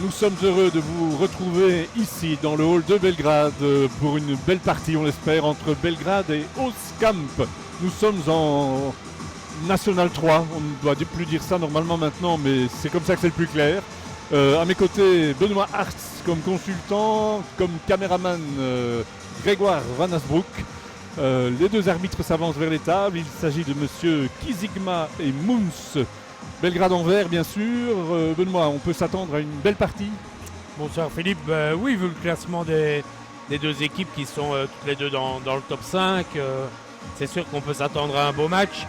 Nous sommes heureux de vous retrouver ici dans le hall de Belgrade pour une belle partie, on l'espère, entre Belgrade et Oskamp. Nous sommes en National 3, on ne doit plus dire ça normalement maintenant, mais c'est comme ça que c'est le plus clair. À mes côtés, Benoît Hartz comme consultant, comme caméraman Grégoire Van Asbroek. Les deux arbitres s'avancent vers les tables, il s'agit de monsieur Kizigma et Moons. Belgrade-Anvers, bien sûr. Benoît, on peut s'attendre à une belle partie? Bonsoir Philippe. Oui, vu le classement des deux équipes qui sont toutes les deux dans le top 5, c'est sûr qu'on peut s'attendre à un beau match.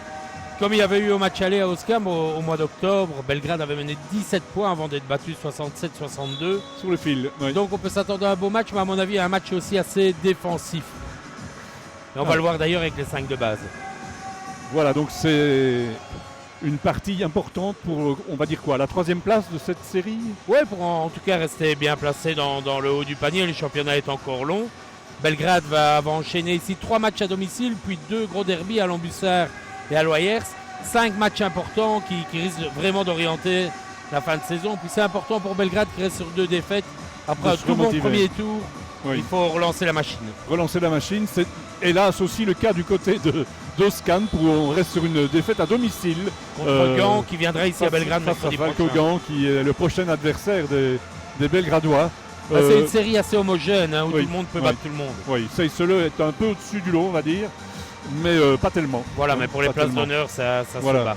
Comme il y avait eu au match aller à Oskamp au mois d'octobre, Belgrade avait mené 17 points avant d'être battu 67-62. Sur le fil, oui. Donc on peut s'attendre à un beau match, mais à mon avis, un match aussi assez défensif. Et on va le voir d'ailleurs avec les 5 de base. Voilà, donc c'est une partie importante pour, on va dire quoi, la 3e place de cette série? Ouais, pour en tout cas rester bien placé dans le haut du panier. Le championnat est encore long. Belgrade va enchaîner ici 3 matchs à domicile, puis 2 gros derbys à Lambussert et à Loyers. 5 matchs importants qui risquent vraiment d'orienter la fin de saison. Puis c'est important pour Belgrade qui reste sur 2 défaites. Après un tout bon premier tour, oui. Il faut relancer la machine. Relancer la machine, c'est hélas aussi le cas du côté d'Oskamp où on reste sur une défaite à domicile. Contre Gand qui viendra ici à Belgrade mercredi prochain. Gand qui est le prochain adversaire des Belgradois. C'est une série assez homogène où oui, tout le monde peut battre tout le monde. Oui, Seyssele est un peu au-dessus du lot, on va dire, mais pas tellement. Voilà, mais pour les places d'honneur, ça voilà. se bat.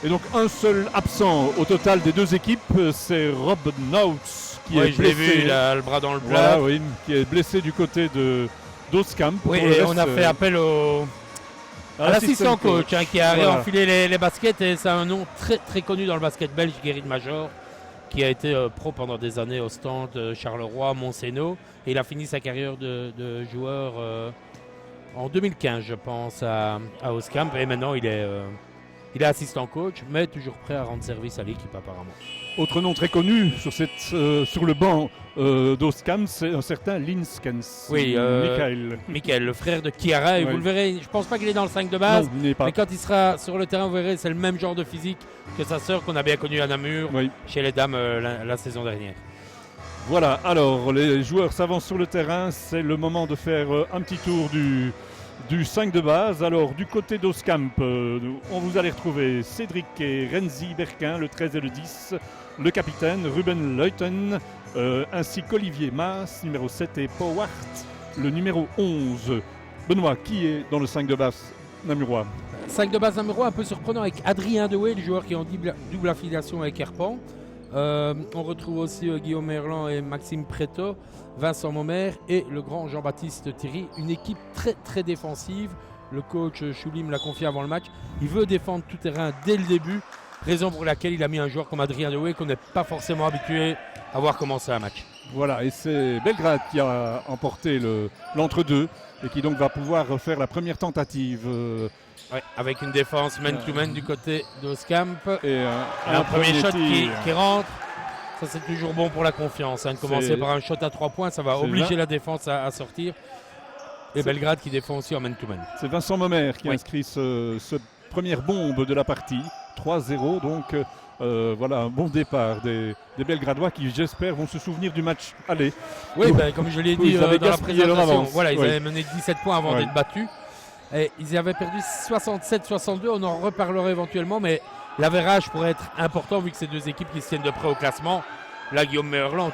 Et donc un seul absent au total des deux équipes, c'est Rob Nauts qui est blessé. Je l'ai vu, il a le bras dans le plat. Voilà, oui, qui est blessé du côté d'Oskamp. Oui, et on a fait appel à l'assistant coach qui a réenfilé les baskets, et c'est un nom très très connu dans le basket belge, Guérin Major, qui a été pro pendant des années au stand Charleroi, Montseno, et il a fini sa carrière de joueur en 2015, je pense, à Oskamp, et maintenant il est assistant coach, mais toujours prêt à rendre service à l'équipe apparemment. Autre nom très connu sur le banc d'Oskamp, c'est un certain Linskens. Oui, Michael, le frère de Chiara, et vous le verrez, je ne pense pas qu'il est dans le 5 de base, non, mais quand il sera sur le terrain, vous verrez, c'est le même genre de physique que sa sœur qu'on a bien connue à Namur, chez les dames la saison dernière. Voilà, alors les joueurs s'avancent sur le terrain, c'est le moment de faire un petit tour du 5 de base. Alors du côté d'Oskamp, on vous allez retrouver Cédric et Renzi Berquin, le 13 et le 10, le capitaine Ruben Leuten, ainsi qu'Olivier Maas, numéro 7, et Powart, le numéro 11. Benoît, qui est dans le 5 de base namurois? 5 de base namurois un peu surprenant avec Adrien Dewey, le joueur qui est en double affiliation avec Herpan. On retrouve aussi Guillaume Merlan et Maxime Préto, Vincent Momer et le grand Jean-Baptiste Thierry. Une équipe très très défensive. Le coach Choulim l'a confié avant le match. Il veut défendre tout terrain dès le début, raison pour laquelle il a mis un joueur comme Adrien Dewey qu'on n'est pas forcément habitué à voir commencer un match. Voilà, et c'est Belgrade qui a emporté l'entre-deux et qui donc va pouvoir faire la première tentative. Ouais, avec une défense man-to-man du côté d'Oskamp. Et un premier shot qui rentre. Ça, c'est toujours bon pour la confiance. De commencer par un shot à 3 points, ça va obliger la défense à sortir. Et Belgrade qui défend aussi en man-to-man. C'est Vincent Momer qui inscrit ce première bombe de la partie. 3-0, donc voilà un bon départ des Belgradois qui, j'espère, vont se souvenir du match aller. Oui, comme je l'ai dit dans la présentation, voilà, ils avaient mené 17 points avant d'être battus. Et ils avaient perdu 67-62, on en reparlera éventuellement, mais l'avérage pourrait être important vu que ces deux équipes qui se tiennent de près au classement. Là, Guillaume Merlan,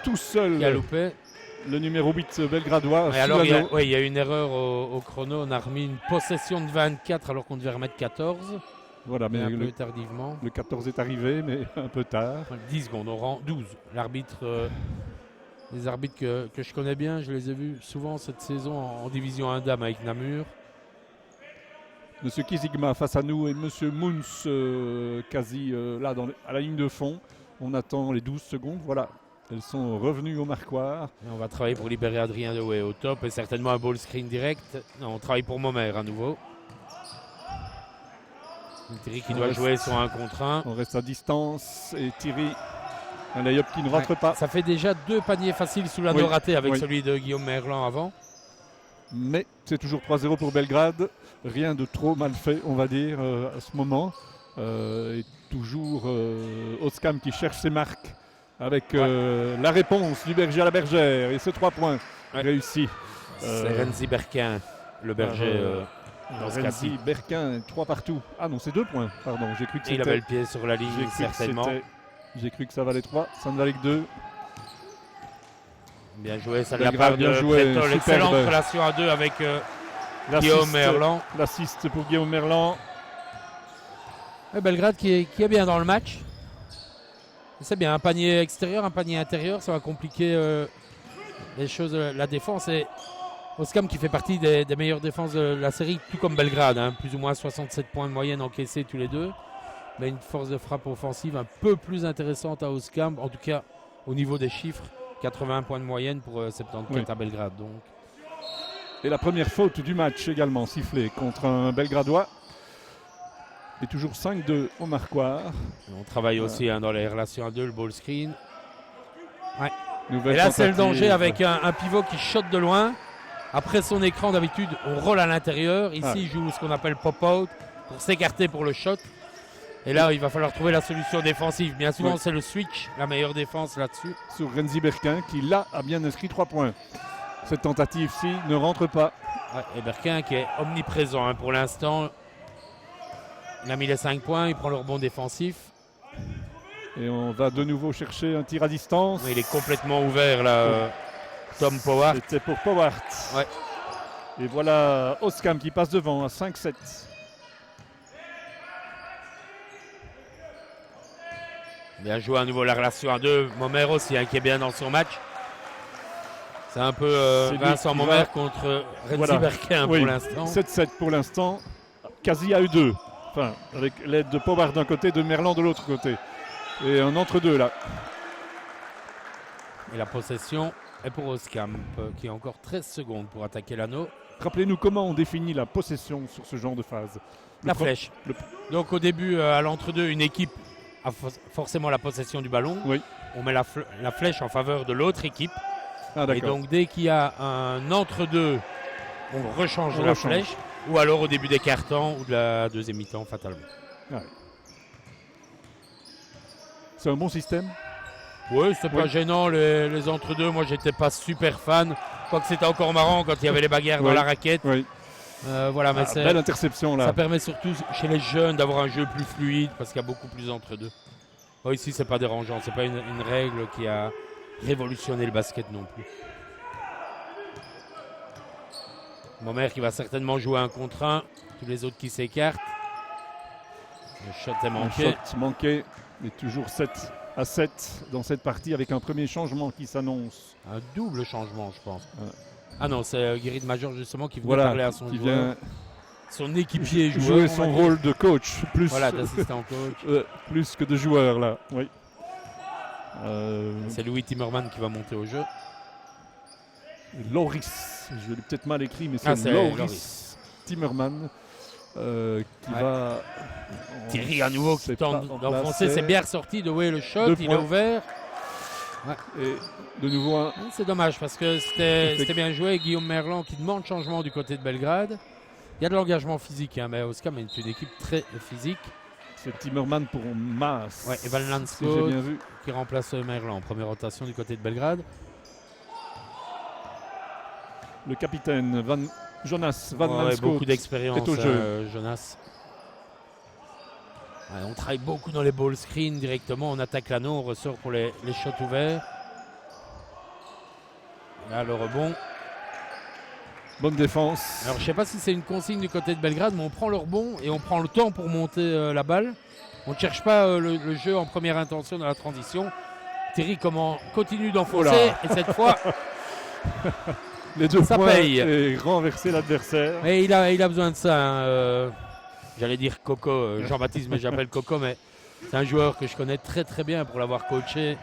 tout seul, qui a loupé. Le numéro 8 belgradois. Et alors, il y a une erreur au chrono, on a remis une possession de 24 alors qu'on devait remettre 14. Voilà, mais un peu tardivement. Le 14 est arrivé, mais un peu tard. 10 secondes, on rend 12. L'arbitre... Les arbitres que je connais bien, je les ai vus souvent cette saison en division 1 dames avec Namur. Monsieur Kizigma face à nous et Monsieur Moons quasi là à la ligne de fond. On attend les 12 secondes. Voilà, elles sont revenues au marquoir. Et on va travailler pour libérer Adrien Dewey au top et certainement un ball screen direct. Non, on travaille pour Momer à nouveau. Thierry qui doit jouer sur un contre 1. On reste à distance et Thierry... Un lay-up qui ne rentre pas. Ça fait déjà 2 paniers faciles sous l'anneau raté avec celui de Guillaume Merlan avant. Mais c'est toujours 3-0 pour Belgrade. Rien de trop mal fait, on va dire, à ce moment. Et toujours Oskam qui cherche ses marques avec la réponse du berger à la bergère. Et ce 3 points réussi. C'est Renzi Berquin, le berger. Renzi Berquin, 3 partout. Ah non, c'est 2 points. Pardon, j'ai cru que c'était. Il avait le pied sur la ligne, certainement. J'ai cru que ça valait 3, ça ne valait que 2. Bien joué, ça de la part de Preto. L'excellente relation à 2 avec Guillaume Merlan. L'assist pour Guillaume Merlan. Belgrade qui est bien dans le match. C'est bien, un panier extérieur, un panier intérieur, ça va compliquer les choses, la défense. Et Oskam qui fait partie des meilleures défenses de la série, tout comme Belgrade, hein, plus ou moins 67 points de moyenne encaissés tous les deux. Mais une force de frappe offensive un peu plus intéressante à Oskam, en tout cas au niveau des chiffres, 80 points de moyenne pour 74 à Belgrade. Donc. Et la première faute du match également sifflée contre un Belgradois. Et toujours 5-2 au marquoir. On travaille aussi dans les relations à 2, le ball screen. Ouais. Et là, c'est le danger avec un pivot qui shot de loin. Après son écran, d'habitude, on roule à l'intérieur. Ici, il joue ce qu'on appelle pop-out pour s'écarter pour le shot. Et là, il va falloir trouver la solution défensive. Bien souvent, c'est le switch, la meilleure défense là-dessus. Sur Renzi Berquin, qui là a bien inscrit 3 points. Cette tentative-ci ne rentre pas. Ouais, et Berquin qui est omniprésent pour l'instant. Il a mis les 5 points, il prend le rebond défensif. Et on va de nouveau chercher un tir à distance. Il est complètement ouvert là, Tom Powart. C'était pour Powart. Ouais. Et voilà Oskam qui passe devant à 5-7. Bien joué à nouveau la relation à 2. Momer aussi qui est bien dans son match. C'est un peu Vincent Momer contre Renzi Berquin pour l'instant. 7-7 pour l'instant. Quasi à U2. Enfin, avec l'aide de Powart d'un côté, de Merlan de l'autre côté. Et un entre-deux là. Et la possession est pour Oskam, qui a encore 13 secondes pour attaquer l'anneau. Rappelez-nous comment on définit la possession sur ce genre de phase. La flèche. Donc au début, à l'entre-deux, une équipe a forcément la possession du ballon. Oui. On met la flèche en faveur de l'autre équipe. Ah, et donc dès qu'il y a un entre-deux, on rechange la flèche. Ou alors au début des quarts-temps ou de la deuxième mi-temps, fatalement. Ouais. C'est un bon système. Oui, c'est pas gênant les entre-deux. Moi, j'étais pas super fan. Quoique c'était encore marrant quand il y avait les bagarres dans la raquette. Oui. Voilà, mais belle interception là. Ça permet surtout chez les jeunes d'avoir un jeu plus fluide parce qu'il y a beaucoup plus entre-deux. Ici, c'est pas dérangeant. C'est pas une règle qui a révolutionné le basket non plus. Momer qui va certainement jouer un contre un. Tous les autres qui s'écartent. Le shot est manqué. Le shot manqué. Il est toujours 7-7 dans cette partie avec un premier changement qui s'annonce. Un double changement, je pense. Ah non, c'est Guéry Major justement qui venait parler à son joueur. Vient son équipier jouer son rôle de coach. Plus, d'assistant coach. Plus que de joueur là. Oui. C'est Louis Timmerman qui va monter au jeu. Loris, je l'ai peut-être mal écrit, mais c'est Loris Timmerman qui va. Thierry à nouveau qui tente d'enfoncer, c'est bien ressorti de le shot, il est ouvert. Ouais. Et de nouveau c'est dommage parce que c'était bien joué. Guillaume Merlan qui demande changement du côté de Belgrade. Il y a de l'engagement physique, mais Oskam est une équipe très physique. C'est Timmerman pour Maas. Ouais, et Van Lanskog qui remplace Merlan en première rotation du côté de Belgrade. Le capitaine Jonas Van Lanskog beaucoup d'expérience est au jeu. Jonas. Ouais, on travaille beaucoup dans les ball screens directement. On attaque l'anneau, on ressort pour les shots ouverts. Là, le rebond. Bonne défense. Alors, je ne sais pas si c'est une consigne du côté de Belgrade, mais on prend le rebond et on prend le temps pour monter la balle. On ne cherche pas le jeu en première intention dans la transition. Thierry continue d'enfoncer et cette fois... Les deux ça points paye. Et renverser l'adversaire. Et il a besoin de ça. J'allais dire Coco, Jean-Baptiste, mais j'appelle Coco, mais c'est un joueur que je connais très très bien pour l'avoir coaché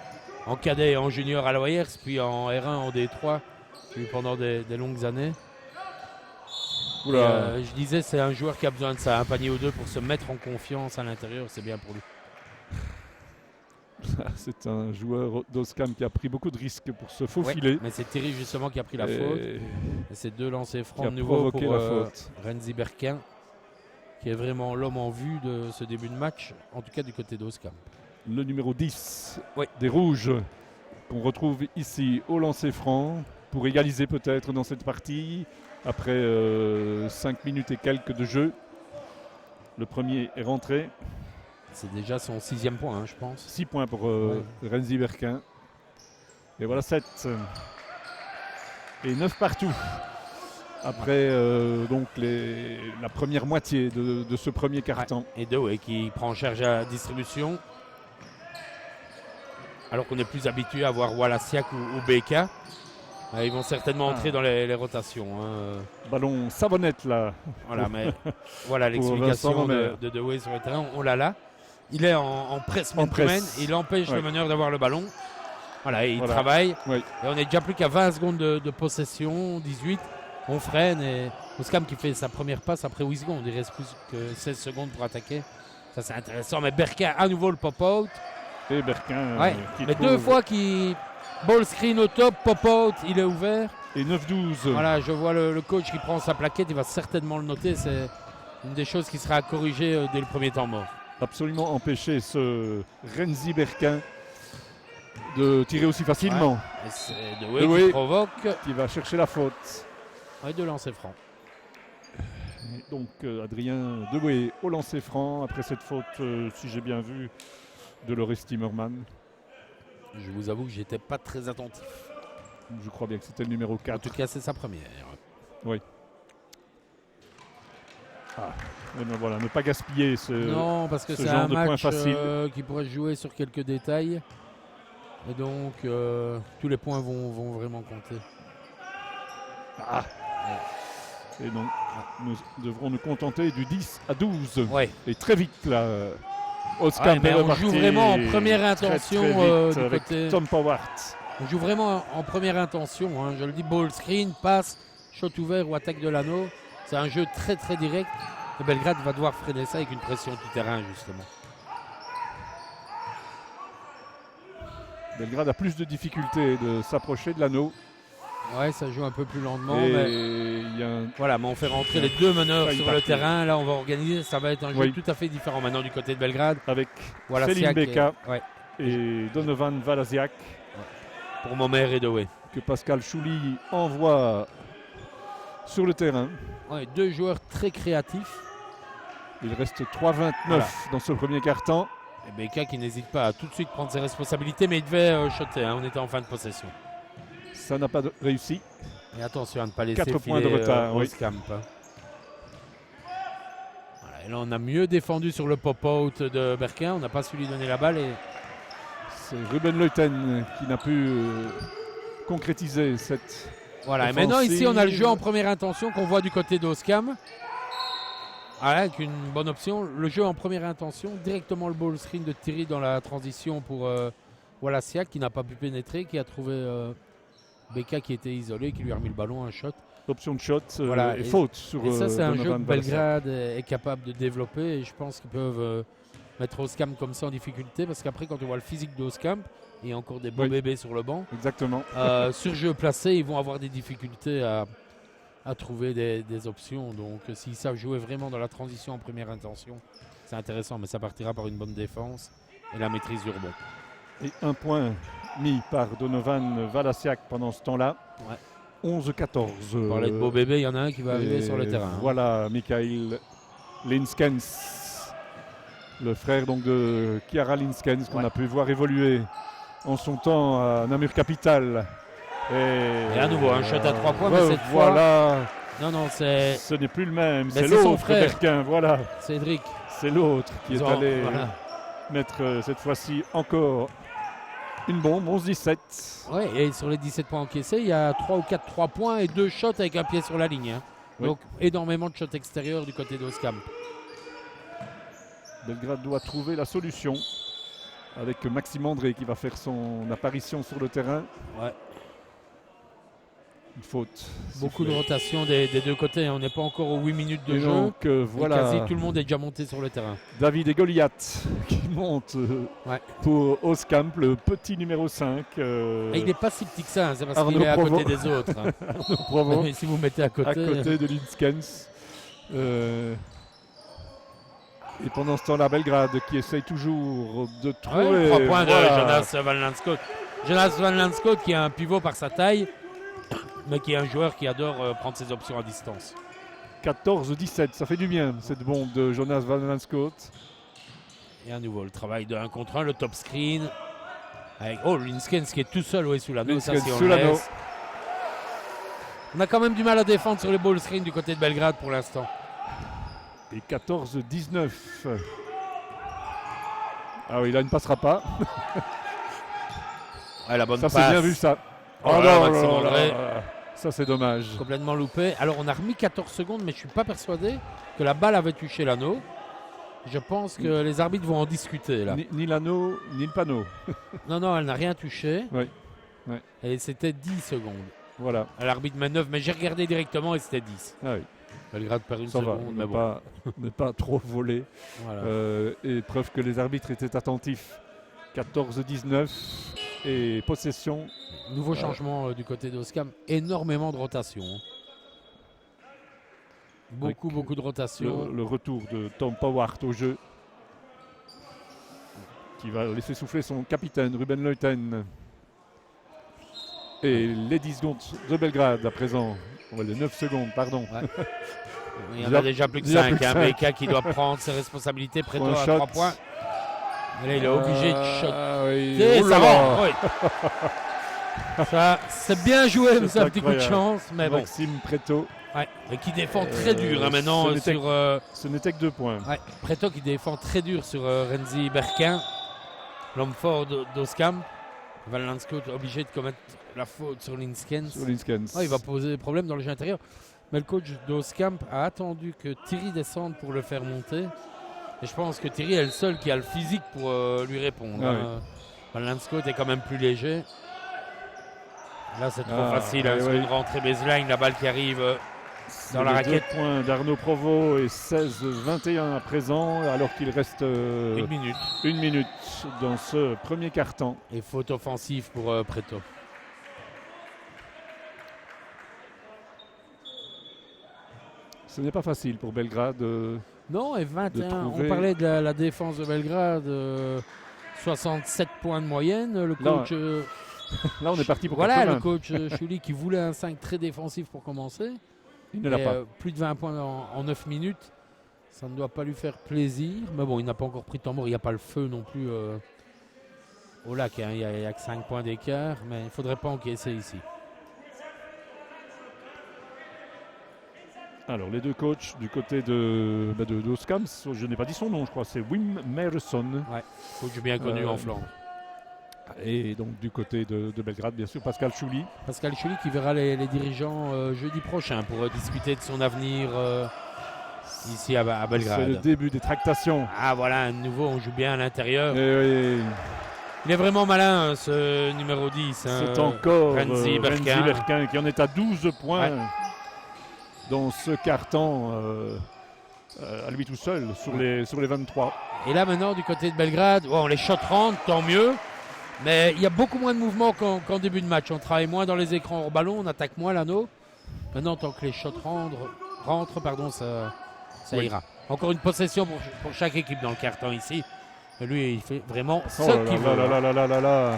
en cadet et en junior à l'Oyers, puis en R1, en D3, pendant des longues années. Je disais, c'est un joueur qui a besoin de ça, un panier ou deux pour se mettre en confiance à l'intérieur, c'est bien pour lui. C'est un joueur d'Oskam qui a pris beaucoup de risques pour se faufiler. Mais c'est Thierry justement qui a pris la faute. Et c'est deux lancers francs de nouveau pour Renzi Berquin. qui est vraiment l'homme en vue de ce début de match, en tout cas du côté d'Oscamp. Le numéro 10 Oui. des Rouges, qu'on retrouve ici au lancer franc, pour égaliser peut-être dans cette partie, après 5 minutes et quelques de jeu. Le premier est rentré. C'est déjà son 6e point, hein, je pense. 6 points pour Rennes-Berquin. Et voilà 7. Et 9 partout. Après donc la première moitié de ce premier quart-temps. Et Dewey qui prend en charge la distribution. Alors qu'on est plus habitué à voir Wallasiak ou BK. Ils vont certainement entrer dans les rotations. Hein. Ballon savonnette là. Voilà, mais voilà l'explication de Dewey sur le terrain. On l'a là. Il est en presse man-to-man. Il empêche le meneur d'avoir le ballon. Voilà, et il travaille. Oui. Et on est déjà plus qu'à 20 secondes de possession, 18. On freine et Oscam qui fait sa première passe après 8 secondes. Il reste plus que 16 secondes pour attaquer. Ça, c'est intéressant. Mais Berquin, à nouveau le pop-out. Et Berquin. Mais deux fois qui ball screen au top, pop-out, il est ouvert. Et 9-12. Voilà, je vois le coach qui prend sa plaquette. Il va certainement le noter. C'est une des choses qui sera corrigée dès le premier temps mort. Absolument empêcher ce Renzi Berquin de tirer aussi facilement. Et c'est Dewey qui provoque. Qui va chercher la faute. Ouais, de lancer franc. Donc Adrien Dewey au lancer franc après cette faute, si j'ai bien vu, de Loris Timmerman. Je vous avoue que j'étais pas très attentif. Je crois bien que c'était le numéro 4. En tout cas, c'est sa première. Oui. Voilà, ne pas gaspiller non, parce que c'est un match qui pourrait jouer sur quelques détails. Et donc, tous les points vont vraiment compter. Et donc, nous devrons nous contenter du 10-12. Ouais. Et très vite, là, Oscar on joue vraiment en première intention très vite, du avec côté. Tom Powart. On joue vraiment en première intention. Hein. Je le dis, ball screen, passe, shot ouvert ou attaque de l'anneau. C'est un jeu très très direct. Et Belgrade va devoir freiner ça avec une pression tout terrain, justement. Belgrade a plus de difficultés de s'approcher de l'anneau. Ouais, ça joue un peu plus lentement. Voilà, mais on fait rentrer les deux meneurs sur le terrain. Là, on va organiser. Ça va être un jeu tout à fait différent maintenant du côté de Belgrade. Avec Céline Beka et Donovan Valasiak. Pour Momer et Dewey. Que Pascal Chouli envoie sur le terrain. Ouais, deux joueurs très créatifs. Il reste 3-29 dans ce premier quart-temps. Et Beka qui n'hésite pas à tout de suite prendre ses responsabilités, mais il devait shotter. On était en fin de possession. Ça n'a pas réussi. Et attention à ne pas laisser 4 points de retard. Oscamp. Voilà, et là, on a mieux défendu sur le pop-out de Berquin. On n'a pas su lui donner la balle. Et c'est Ruben Leuten qui n'a pu concrétiser cette. Voilà, et maintenant ici on a le jeu en première intention qu'on voit du côté d'Oscam. Avec une bonne option. Le jeu en première intention, directement le ball screen de Thierry dans la transition pour Wallasiak qui n'a pas pu pénétrer, qui a trouvé Beka qui était isolé, qui lui a remis le ballon, un shot. Option de shot et faute sur et ça c'est un jeu que Donovan Belgrade est capable de développer et je pense qu'ils peuvent mettre Oscam comme ça en difficulté parce qu'après quand on voit le physique d'Oscam, il y a encore des beaux bébés sur le banc. Exactement. Sur jeu placé, ils vont avoir des difficultés à trouver des options. Donc s'ils savent jouer vraiment dans la transition en première intention, c'est intéressant, mais ça partira par une bonne défense et la maîtrise du rebond. Et un point mis par Donovan Valasiak pendant ce temps-là. 11-14. On parlait de beau bébé, il y en a un qui va arriver sur le terrain. Voilà, Michael Linskens, le frère donc de Chiara Linskens, qu'on a pu voir évoluer en son temps à Namur Capital. Et à nouveau, un shot à 3 points, mais cette fois... Non, c'est... Ce n'est plus le même, mais c'est l'autre Berquin, voilà. Cédric. C'est l'autre qui est allé mettre cette fois-ci encore une bombe, 11-17. Oui, et sur les 17 points encaissés, il y a 3 ou 4 3 points et 2 shots avec un pied sur la ligne. Hein. Donc énormément de shots extérieurs du côté d'Oscam. Belgrade doit trouver la solution avec Maxime André qui va faire son apparition sur le terrain. Ouais. Une faute. Beaucoup de rotation des deux côtés. On n'est pas encore aux 8 minutes de jeu. Donc voilà. Et quasi tout le monde est déjà monté sur le terrain. David et Goliath qui montent pour Oscamp, le petit numéro 5. Et il n'est pas si petit que ça, c'est parce qu'il est à côté des autres. Hein. Mais si vous mettez à côté de Linskens. Et pendant ce temps-là, Belgrade qui essaye toujours de trouver... Ouais, 3 points de voilà. Jonas Van Lanskot. Jonas Van Lanskot qui est un pivot par sa taille, mais qui est un joueur qui adore prendre ses options à distance. 14-17, ça fait du bien cette bombe de Jonas Van Lanskot. Et à nouveau le travail de 1 contre 1, le top screen. Avec Linskens qui est tout seul sous l'anneau. Ça, si on sous le l'anneau. laisse. On a quand même du mal à défendre sur les ball screen du côté de Belgrade pour l'instant. Et 14-19. Ah oui, là il ne passera pas. Ouais, la bonne Ça passe. c'est bien vu ça. Oh là là, Maxime André. Ça c'est dommage. Complètement loupé. Alors on a remis 14 secondes, mais je ne suis pas persuadé que la balle avait touché l'anneau. Je pense que les arbitres vont en discuter là. Ni l'anneau, ni le panneau. Non, elle n'a rien touché. Oui. Ouais. Et c'était 10 secondes. Voilà. L'arbitre met 9, mais j'ai regardé directement et c'était 10. Ah oui. Belgrade perd une Ça va, seconde, mais bon. ne pas trop voler. Voilà. Et preuve que les arbitres étaient attentifs. 14-19 et possession. Nouveau changement du côté d'Oscam. Énormément de rotation. Beaucoup de rotation. Le retour de Tom Powart au jeu. Qui va laisser souffler son capitaine, Ruben Leuten. Et les 10 secondes de Belgrade à présent. Les 9 secondes, pardon. Ouais. Il y en a déjà plus que 5. Beka qui doit prendre ses responsabilités. Preto à 3 points. Et là, il est obligé de shotter. Oui. Ça va. Oui. Ça, c'est bien joué, mais c'est un petit coup de chance. Mais bon. Maxime Preto. Ouais. Et qui défend très dur maintenant sur. Ce n'était que 2 points. Ouais. Preto qui défend très dur sur Renzi Berquin, l'homme fort d'Oscam. Van Lanskot obligé de commettre la faute sur Linskens. Il va poser des problèmes dans le jeu intérieur. Mais le coach d'Oscamp a attendu que Thierry descende pour le faire monter. Et je pense que Thierry est le seul qui a le physique pour lui répondre. Van Lanskot est quand même plus léger. Là, c'est trop facile. Sur une rentrée baseline, la balle qui arrive dans la raquette. 2 points d'Arnaud Provost et 16-21 à présent, alors qu'il reste une minute dans ce premier quart-temps. Et faute offensive pour Preto. Ce n'est pas facile pour Belgrade. Non, et 21. On parlait de la défense de Belgrade. 67 points de moyenne. Le coach. Là, on est parti pour voilà, 80. le coach Chouli qui voulait un 5 très défensif pour commencer. Il ne l'a pas. Plus de 20 points en 9 minutes. Ça ne doit pas lui faire plaisir. Mais bon, il n'a pas encore pris de temps mort. Il n'y a pas le feu non plus au lac. Il n'y a que 5 points d'écart. Mais il ne faudrait pas encaisser ici. Alors, les deux coachs du côté d'Oscam, je n'ai pas dit son nom, je crois, c'est Wim Merson. Ouais, coach bien connu en Flandre. Et donc, du côté de Belgrade, bien sûr, Pascal Chouli. Pascal Chouli qui verra les dirigeants jeudi prochain pour discuter de son avenir ici à Belgrade. C'est le début des tractations. Ah, voilà, à nouveau, on joue bien à l'intérieur. Oui. Il est vraiment malin, ce numéro 10. C'est encore Renzi Berquin qui en est à 12 points. Ouais. Dans ce carton à lui tout seul sur les 23. Et là maintenant du côté de Belgrade, les shots rentrent, tant mieux. Mais il y a beaucoup moins de mouvement qu'en début de match. On travaille moins dans les écrans hors ballon, on attaque moins l'anneau. Maintenant tant que les shots rentrent, ça ira. Encore une possession pour chaque équipe dans le carton ici. Et lui il fait vraiment ce qu'il veut.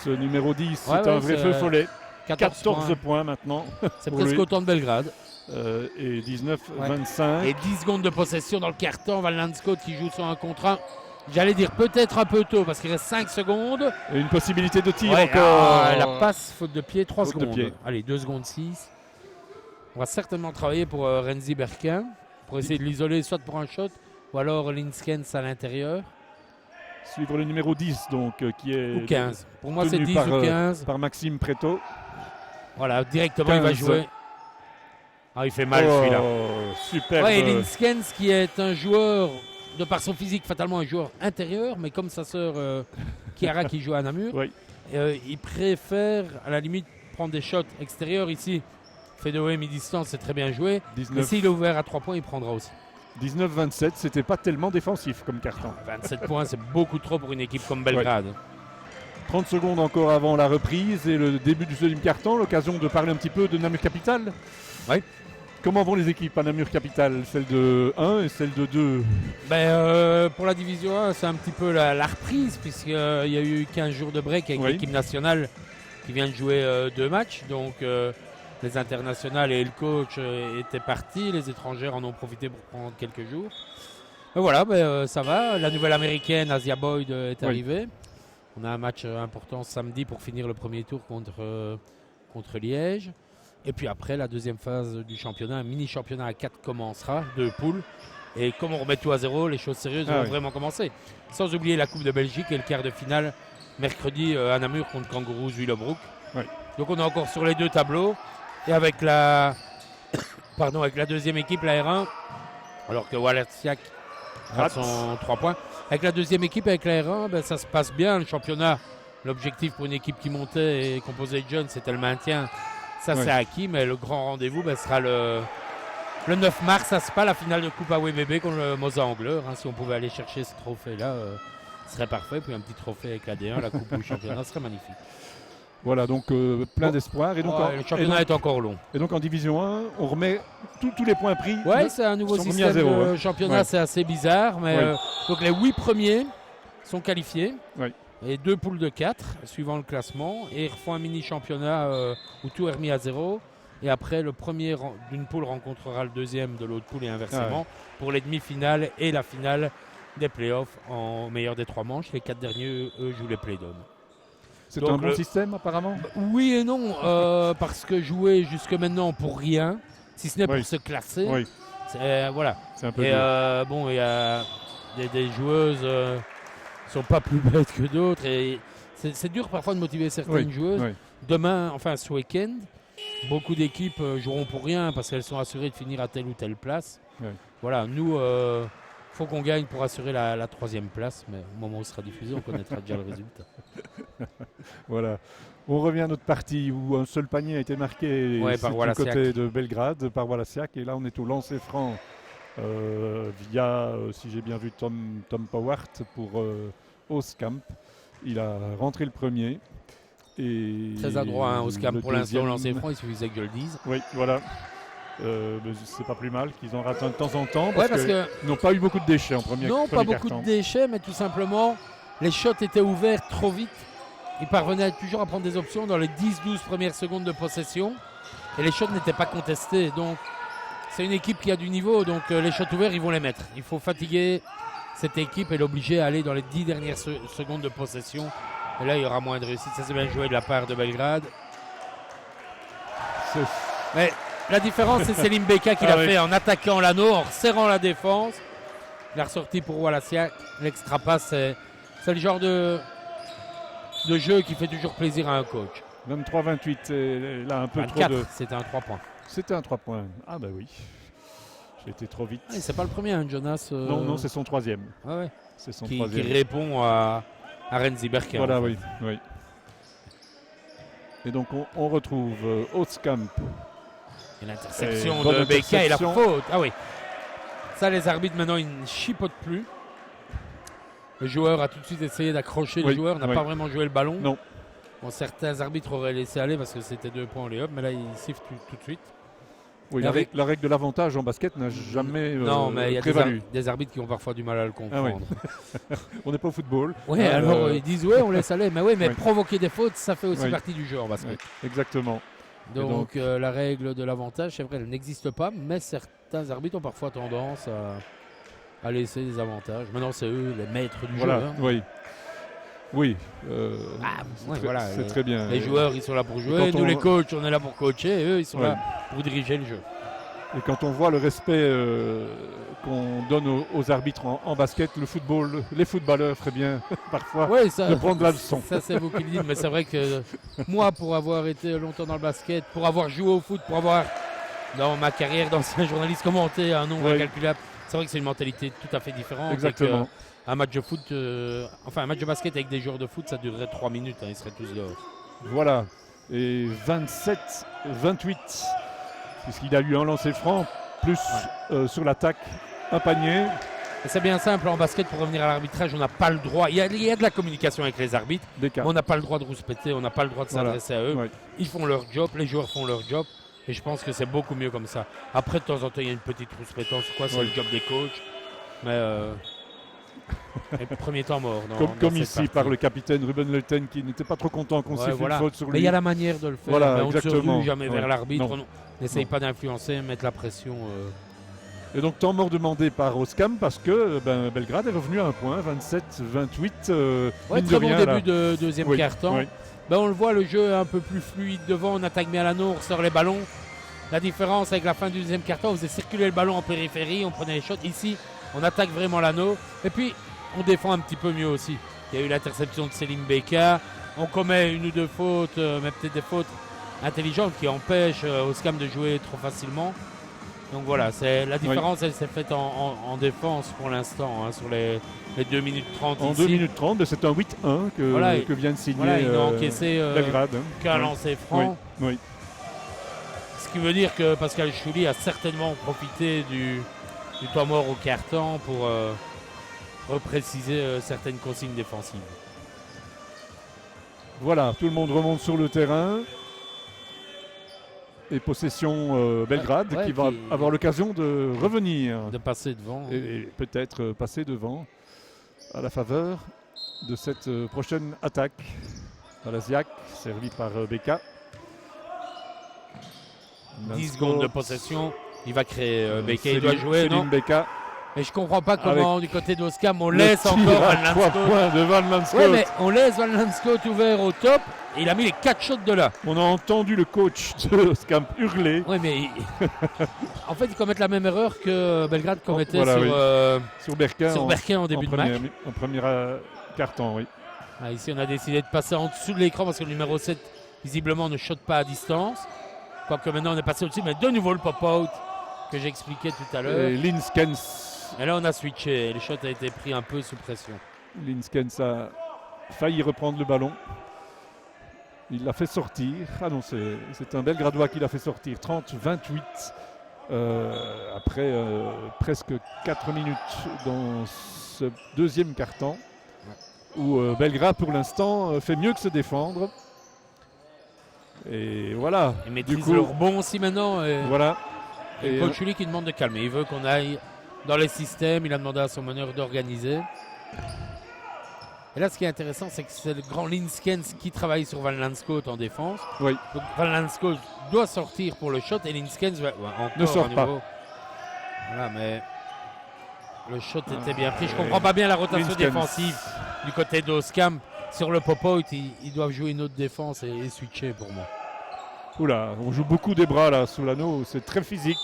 Ce numéro 10 c'est un vrai feu follet. 14 points maintenant. C'est presque autant de Belgrade. Et 19-25. Et 10 secondes de possession dans le carton. Van Lanskot qui joue sur un contre 1. J'allais dire peut-être un peu tôt parce qu'il reste 5 secondes. Et une possibilité de tir encore. La passe, faute de pied, 3 secondes. Pied. Allez, 2 secondes 6. On va certainement travailler pour Renzi Berquin. Pour essayer de l'isoler soit pour un shot ou alors Linskens à l'intérieur. Suivre le numéro 10 donc qui est. Ou 15. Pour moi c'est 10 ou 15. Par Maxime Preto. Voilà, directement 15. Il va jouer. Il fait mal celui-là. Super. Et Linskens qui est un joueur, de par son physique, fatalement un joueur intérieur, mais comme sa sœur Chiara qui joue à Namur, il préfère à la limite prendre des shots extérieurs ici. Fait de mi-distance, c'est très bien joué. 19. Mais s'il est ouvert à 3 points, il prendra aussi. 19-27, c'était pas tellement défensif comme carton. 27 points, c'est beaucoup trop pour une équipe comme Belgrade. 30 secondes encore avant la reprise et le début du deuxième carton, l'occasion de parler un petit peu de Namur Capital. Oui. Comment vont les équipes à Namur Capitale, celle de 1 et celle de 2? Pour la division 1, c'est un petit peu la reprise, puisqu'il y a eu 15 jours de break avec l'équipe nationale qui vient de jouer 2 matchs. Donc les internationales et le coach étaient partis, les étrangères en ont profité pour prendre quelques jours. Mais voilà, ça va. La nouvelle américaine, Asia Boyd, est arrivée. On a un match important samedi pour finir le premier tour contre Liège. Et puis après, la deuxième phase du championnat, un mini-championnat à 4 commencera, 2 poules. Et comme on remet tout à zéro, les choses sérieuses vont vraiment commencer. Sans oublier la Coupe de Belgique et le quart de finale mercredi à Namur contre Kangaroos Willebroek. Oui. Donc on est encore sur les 2 tableaux. Et avec la deuxième équipe, la R1, alors que Wallaciac rate son 3 points. Avec la deuxième équipe, avec la R1, ça se passe bien. Le championnat, l'objectif pour une équipe qui montait et composée de jeunes, c'était le maintien. Ça, c'est acquis, mais le grand rendez-vous sera le 9 mars à Spa, la finale de Coupe AWB contre le Mosa Angleur. Si on pouvait aller chercher ce trophée-là, ce serait parfait. Puis un petit trophée avec la D1, la Coupe ou le championnat, ce serait magnifique. Voilà, donc plein d'espoir. Et donc, le championnat est encore long. Et donc en Division 1, on remet tous les points pris. Oui, c'est un nouveau système de championnat, c'est assez bizarre. Mais donc les 8 premiers sont qualifiés. Oui. Et 2 poules de 4, suivant le classement. Et ils refont un mini-championnat où tout est remis à 0. Et après, le premier d'une poule rencontrera le deuxième de l'autre poule et inversement pour les demi-finales et la finale des playoffs en meilleur des 3 manches. Les 4 derniers, eux, jouent les playdowns. C'est un bon système, apparemment? Oui et non, parce que jouer jusque maintenant pour rien, si ce n'est pour se classer, voilà. C'est un peu il y a des joueuses qui ne sont pas plus bêtes que d'autres. Et c'est dur parfois de motiver certaines joueuses. Demain, enfin ce week-end, beaucoup d'équipes joueront pour rien parce qu'elles sont assurées de finir à telle ou telle place. Voilà, nous, faut qu'on gagne pour assurer la 3e place, mais au moment où ce sera diffusé, on connaîtra déjà le résultat. Voilà. On revient à notre partie où un seul panier a été marqué du côté de Belgrade par Wallaciac. Et là, on est au lancer franc via, si j'ai bien vu, Tom Powart pour Oskamp. Il a rentré le premier. Et très adroit, Oskamp, pour l'instant, au lancer franc, il suffisait que je le dise. Oui, voilà. C'est pas plus mal qu'ils en ratent un de temps en temps parce qu'ils n'ont pas eu beaucoup de déchets en premier Non, pas beaucoup carton. De déchets, mais tout simplement, les shots étaient ouverts trop vite. Ils parvenaient toujours à prendre des options dans les 10-12 premières secondes de possession et les shots n'étaient pas contestés. Donc, c'est une équipe qui a du niveau, donc les shots ouverts, ils vont les mettre. Il faut fatiguer cette équipe et l'obliger à aller dans les 10 dernières secondes de possession. Et là, il y aura moins de réussite. Ça, c'est bien joué de la part de Belgrade. Mais la différence, c'est Selim Beka qui l'a fait en attaquant l'anneau, en serrant la défense. Il a ressorti pour Wallaciac. L'extra passe, c'est le genre de jeu qui fait toujours plaisir à un coach. 23-28, là un peu 24, trop de... C'était un 3 points. C'était un 3 points. Ah bah oui. J'ai été trop vite. C'est pas le premier, Jonas. Non, c'est son 3e. Ah ouais. C'est son 3e. Qui répond à Renzi Berker. Voilà, oui. Et donc on retrouve Oskamp. Et l'interception de Beka et la faute. Ah oui. Ça, les arbitres, maintenant, ils ne chipotent plus. Le joueur a tout de suite essayé d'accrocher le joueur, n'a pas vraiment joué le ballon. Non. Bon, certains arbitres auraient laissé aller parce que c'était 2 points les hop, mais là, ils sifflent tout de suite. Oui, la règle de l'avantage en basket n'a jamais non, mais il y a des arbitres qui ont parfois du mal à le comprendre. On n'est pas au football. Oui, alors ils disent on laisse aller. Mais provoquer des fautes, ça fait aussi partie du jeu en basket. Exactement. Donc la règle de l'avantage, c'est vrai, elle n'existe pas, mais certains arbitres ont parfois tendance à laisser des avantages. Maintenant, c'est eux les maîtres du jeu. Hein. Oui. C'est très bien. Les joueurs, ils sont là pour jouer. Nous, les coachs, on est là pour coacher. Et eux, ils sont là pour diriger le jeu. Et quand on voit le respect qu'on donne aux arbitres en basket, les footballeurs feraient bien parfois de prendre la leçon. Ça, c'est vous qui le dites. Mais c'est vrai que moi, pour avoir été longtemps dans le basket, pour avoir joué au foot, pour avoir, dans ma carrière d'ancien journaliste, commenté un nombre incalculable, c'est vrai que c'est une mentalité tout à fait différente. Exactement. Un match de foot, un match de basket avec des joueurs de foot, ça durerait 3 minutes, ils seraient tous dehors. Voilà. Et 27-28, puisqu'il a eu un lancer franc, plus sur l'attaque, un panier. Et c'est bien simple, en basket, pour revenir à l'arbitrage, on n'a pas le droit. Il y a de la communication avec les arbitres, on n'a pas le droit de rouspéter, on n'a pas le droit de s'adresser à eux. Ils font leur job, les joueurs font leur job. Et je pense que c'est beaucoup mieux comme ça. Après, de temps en temps, il y a une petite rouspétance ou quoi, c'est le job des coachs. Mais le premier temps mort. Comme ici par le capitaine Ruben Leuten qui n'était pas trop content qu'on siffle une faute sur lui. Mais il y a la manière de le faire. Voilà, on ne se rue jamais vers l'arbitre. Non. On n'essaye pas d'influencer, mettre la pression. Et donc temps mort demandé par Oskam parce que Belgrade est revenu à un point, 27-28. Très bon début de deuxième quart-temps. Oui. On le voit, le jeu est un peu plus fluide devant, on attaque bien l'anneau, on ressort les ballons. La différence avec la fin du deuxième quart-temps, on faisait circuler le ballon en périphérie, on prenait les shots. Ici, on attaque vraiment l'anneau. Et puis, on défend un petit peu mieux aussi. Il y a eu l'interception de Selim Beka. On commet une ou deux fautes, mais peut-être des fautes intelligentes qui empêchent Oskam de jouer trop facilement. Donc voilà, la différence, elle s'est faite en défense pour l'instant, sur les 2 minutes 30 en ici. 2 minutes 30, c'est un 8-1 que vient de signer ils n'ont encaissé Belgrade. qu'un lancer franc. Oui. Ce qui veut dire que Pascal Chouli a certainement profité du temps mort au quart-temps pour repréciser certaines consignes défensives. Voilà, tout le monde remonte sur le terrain. Et possession Belgrade qui va avoir l'occasion de revenir. De passer devant. Et peut-être passer devant à la faveur de cette prochaine attaque. Balasiak, servi par Beka. 10 secondes de possession. Il va créer Beka. Il doit jouer, non Beka. Et je comprends pas comment du côté d'Oskam on laisse encore Van Lanskot. 3 points de Van Lanskot. Oui, mais on laisse Van Lanskot ouvert au top et il a mis les 4 shots de là. On a entendu le coach de Oskam hurler. Oui, mais en fait, ils commettent la même erreur que Belgrade commettait sur Berquin en début de match. En premier quart-temps, oui. Ici, on a décidé de passer en dessous de l'écran parce que le numéro 7, visiblement, ne shot pas à distance. Quoique maintenant, on est passé au-dessus, mais de nouveau le pop-out que j'expliquais tout à l'heure. Et Linskens. Et là, on a switché. Le shot a été pris un peu sous pression. Linskens a failli reprendre le ballon. Il l'a fait sortir. Ah non, c'est un Belgradois qui l'a fait sortir. 30-28 après presque 4 minutes dans ce deuxième quart-temps où Belgrade, pour l'instant, fait mieux que se défendre. Et voilà. Ils maîtrisent le rebond aussi maintenant. Voilà. Et le coach Chouli qui demande de calmer. Il veut qu'on aille dans les systèmes. Il a demandé à son meneur d'organiser. Et là, ce qui est intéressant, c'est que c'est le grand Linskens qui travaille sur Van Lanskot en défense. Oui. Donc Van Lanskot doit sortir pour le shot et Linskens ne sort pas. Voilà, mais le shot était bien pris. Je comprends pas bien la rotation défensive du côté d'Oskam. Sur le pop-out, ils doivent jouer une autre défense et switcher pour moi. Oula, on joue beaucoup des bras là sous l'anneau, c'est très physique.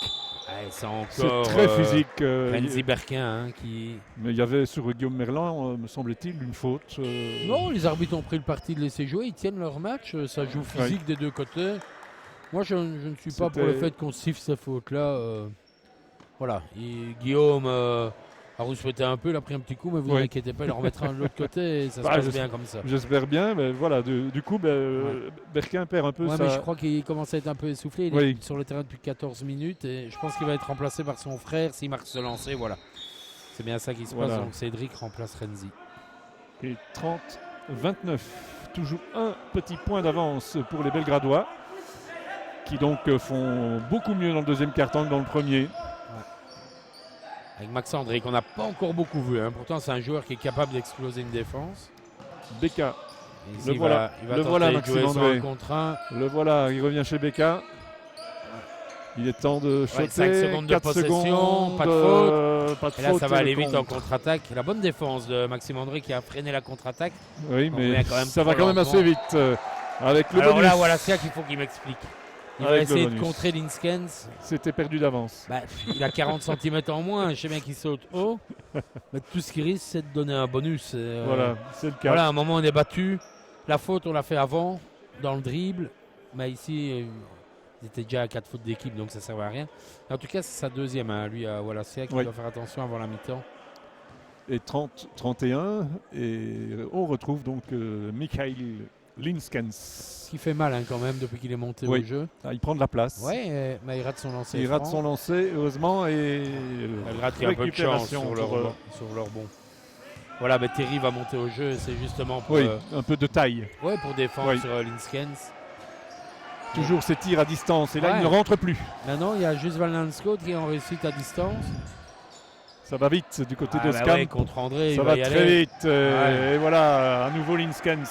C'est très physique. Renzi Berquin qui... Mais il y avait sur Guillaume Merlan, me semble-t-il, une faute. Non, les arbitres ont pris le parti de laisser jouer, ils tiennent leur match, ça joue physique des deux côtés. Moi, je ne suis pas pour le fait qu'on siffle ces fautes-là. Voilà, Guillaume a rouspété un peu, il a pris un petit coup, mais vous inquiétez pas, il en remettra de l'autre côté et ça se passe bien comme ça. J'espère bien, mais voilà, du coup, Berquin perd un peu mais je crois qu'il commence à être un peu essoufflé, il est sur le terrain depuis 14 minutes et je pense qu'il va être remplacé par son frère s'il marque ce lancer, voilà. C'est bien ça qui se passe, donc Cédric remplace Renzi. Et 30-29, toujours un petit point d'avance pour les Belgradois, qui donc font beaucoup mieux dans le deuxième quart-temps que dans le premier. Avec Max André, qu'on n'a pas encore beaucoup vu. Pourtant, c'est un joueur qui est capable d'exploser une défense. Beka. Le voilà, Maxime André. Le voilà, il revient chez Beka. Il est temps de shotter. 5 secondes de possession, pas de faute. Et là, ça va aller vite en contre-attaque. La bonne défense de Maxime André qui a freiné la contre-attaque. Oui, mais ça va quand même assez vite. Avec le Alors bonus. là, voilà, c'est ça qu'il faut qu'il m'explique. Il va essayer de contrer Linskens. C'était perdu d'avance. Il a 40 cm en moins. Je sais bien qu'il saute haut. Mais tout ce qu'il risque, c'est de donner un bonus. Voilà, c'est le cas. Voilà, à un moment, on est battu. La faute, on l'a fait avant, dans le dribble. Mais ici, il était déjà à 4 fautes d'équipe, donc ça ne servait à rien. En tout cas, c'est sa deuxième, lui, à Wallacea, qui doit faire attention avant la mi-temps. Et 30-31. Et on retrouve donc Mikhail Linskens. Qui fait mal quand même depuis qu'il est monté au jeu. Il prend de la place. Oui, mais il rate son lancer. Il rate son lancer, heureusement. Et il y a un peu de chance sur leur bon. Voilà, mais Terry va monter au jeu. C'est justement pour... un peu de taille. Ouais, pour défendre sur Linskens. Toujours ses tirs à distance. Et là, Ouais. il ne rentre plus. Maintenant, il y a juste Van Lanscoot qui est en réussite à distance. Ça va vite du côté de Bah Scamp. ouais, contre André, Ça il va y très aller. vite. Et voilà, à nouveau Linskens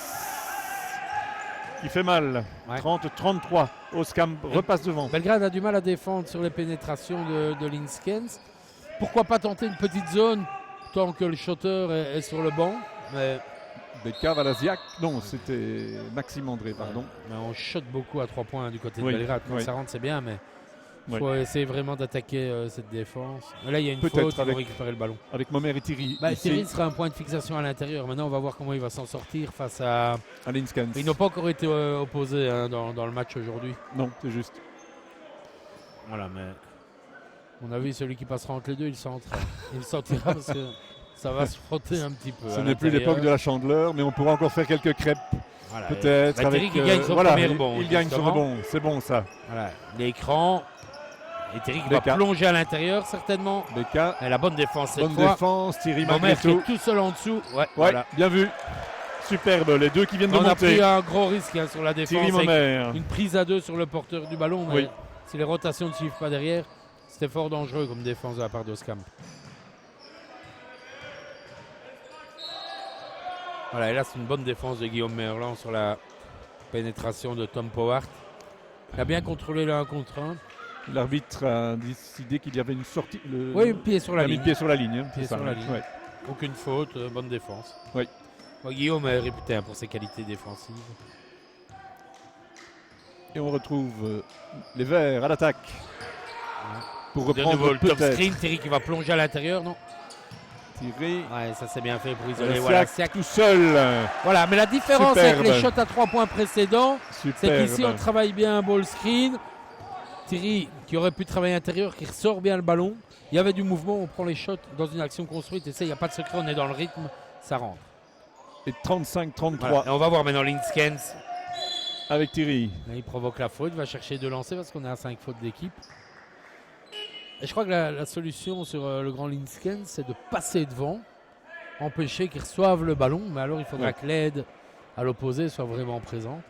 qui fait mal. Ouais. 30-33. Oskamp repasse devant. Belgrade a du mal à défendre sur les pénétrations de Linskens. Pourquoi pas tenter une petite zone tant que le shotter est sur le banc. Mais Beka, Valasiak. Non, c'était Maxime André, pardon. Mais on shot beaucoup à 3 points du côté Oui, de Belgrade. Quand oui. ça rentre, c'est bien, mais il Oui. faut essayer vraiment d'attaquer cette défense. Mais là, il y a une Peut-être faute, ils vont avec- récupérer le ballon. Avec Momer et Thierry. Bah, ici, Thierry sera un point de fixation à l'intérieur. Maintenant, on va voir comment il va s'en sortir face à... à Linskens. Ils n'ont pas encore été opposés hein, dans le match aujourd'hui. Non, c'est juste. Voilà, mais à mon avis, celui qui passera entre les deux, il s'entraîne. Il sortira parce que ça va se frotter un petit peu. Ce n'est plus l'époque de la chandeleur, mais on pourra encore faire quelques crêpes. Voilà, Peut-être. Bah, Thierry qui gagne son premier rebond. Il gagne son justement. rebond. C'est bon ça. Voilà, l'écran. Et Thierry qui va Beka. plonger à l'intérieur, certainement. Beka. Et la bonne défense cette Bonne fois. défense. Thierry Momer qui Magneto. est tout seul en dessous. Ouais, Ouais, voilà. bien vu. Superbe. Les deux qui viennent de On a pris monter. un gros risque hein, sur la défense. Thierry avec Momer. une prise à deux sur le porteur du ballon. Mais Oui. si les rotations ne suivent pas derrière, c'était fort dangereux comme défense de la part d'Oskamp. Voilà, et là c'est une bonne défense de Guillaume Merlan sur la pénétration de Tom Powart. Il a bien contrôlé le 1 contre 1. L'arbitre a décidé qu'il y avait une sortie. Oui, pied sur il la a mis ligne. le pied sur la ligne. hein, Pied c'est ça, sur la hein. ligne. Ouais. Aucune faute, bonne défense. Oui. Bon, Guillaume est réputé hein, pour ses qualités défensives. Et on retrouve les Verts à l'attaque. Pour De nouveau reprendre le top peut-être screen, Thierry qui va plonger à l'intérieur, non? Thierry. Ouais, ça c'est bien fait pour isoler. Siak Voilà, Siak. tout seul. Voilà, mais la différence Superbe. avec les shots à 3 points précédents, c'est Superbe. qu'ici on travaille bien un ball screen. Thierry qui aurait pu travailler intérieur, qui ressort bien le ballon. Il y avait du mouvement, on prend les shots dans une action construite et ça, il n'y a pas de secret, on est dans le rythme, ça rentre. Et 35-33 Voilà. Et on va voir maintenant Linskens. avec Thierry. Là, il provoque la faute, il va chercher de lancer parce qu'on est à 5 fautes d'équipe. Et je crois que la solution sur le grand Linskens, c'est de passer devant, empêcher qu'ils reçoivent le ballon, mais alors il faudra Ouais. que l'aide à l'opposé soit vraiment présente.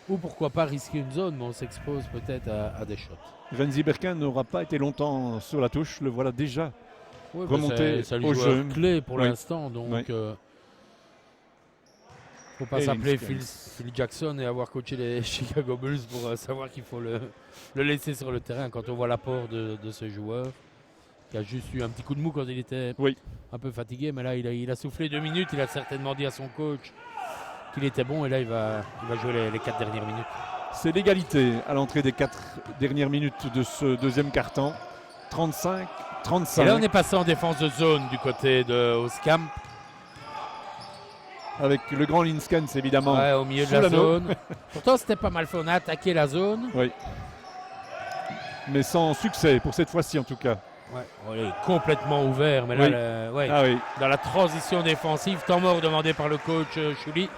Ou pourquoi pas risquer une zone, mais on s'expose peut-être à des shots. Renzi Berkin n'aura pas été longtemps sur la touche. Le voilà déjà. Oui, Remonter c'est le au joueur jeu. clé pour Oui. l'instant, donc Oui. faut pas Et s'appeler Linskens. Phil Jackson et avoir coaché les Chicago Bulls pour savoir qu'il faut le laisser sur le terrain quand on voit l'apport de ce joueur qui a juste eu un petit coup de mou quand il était Oui. un peu fatigué, mais là il a soufflé 2 minutes, il a certainement dit à son coach qu'il était bon et là il va jouer les 4 dernières minutes. C'est l'égalité à l'entrée des 4 dernières minutes de ce deuxième quart-temps. 35-35. Et là on est passé en défense de zone du côté de Oskamp. Avec le grand Linskens évidemment. Ouais, au milieu de sous la l'anneau. zone. Pourtant c'était pas mal fait, on a attaqué la zone. Mais sans succès pour cette fois-ci en tout cas. Ouais, on est complètement ouvert, mais là, Oui. ouais, Ah oui. dans la transition défensive, temps mort demandé par le coach Chouli.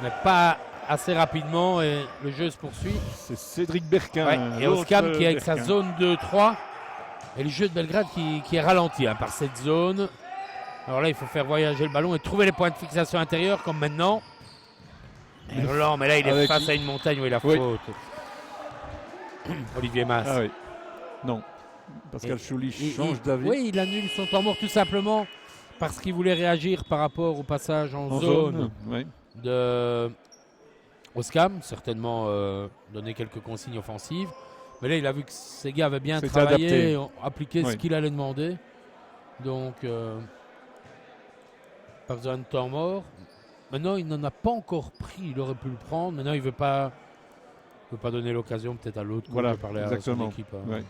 Mais pas assez rapidement et le jeu se poursuit. C'est Cédric Berkin. Ouais, et l'autre Oskamp qui est avec sa Berkin. zone 2-3. Et le jeu de Belgrade qui est ralenti hein, par cette zone. Alors là, il faut faire voyager le ballon et trouver les points de fixation intérieurs comme maintenant. Erland, mais là, il est Avec- face à une montagne où il a Oui. faute. Olivier Mas. Ah oui. Non. Pascal Chouli change d'avis. Oui, il annule son temps mort tout simplement parce qu'il voulait réagir par rapport au passage en, En zone Oui. de Oskamp, certainement donner quelques consignes offensives. Mais là, il a vu que ces gars avaient bien C'était travaillé, adapté. ont appliqué ce Oui. qu'il allait demander. Donc, pas besoin de temps mort. Maintenant, il n'en a pas encore pris. Il aurait pu le prendre. Maintenant, il ne veut pas donner l'occasion peut-être à l'autre Voilà, de parler à exactement. son équipe. Hein. Ouais.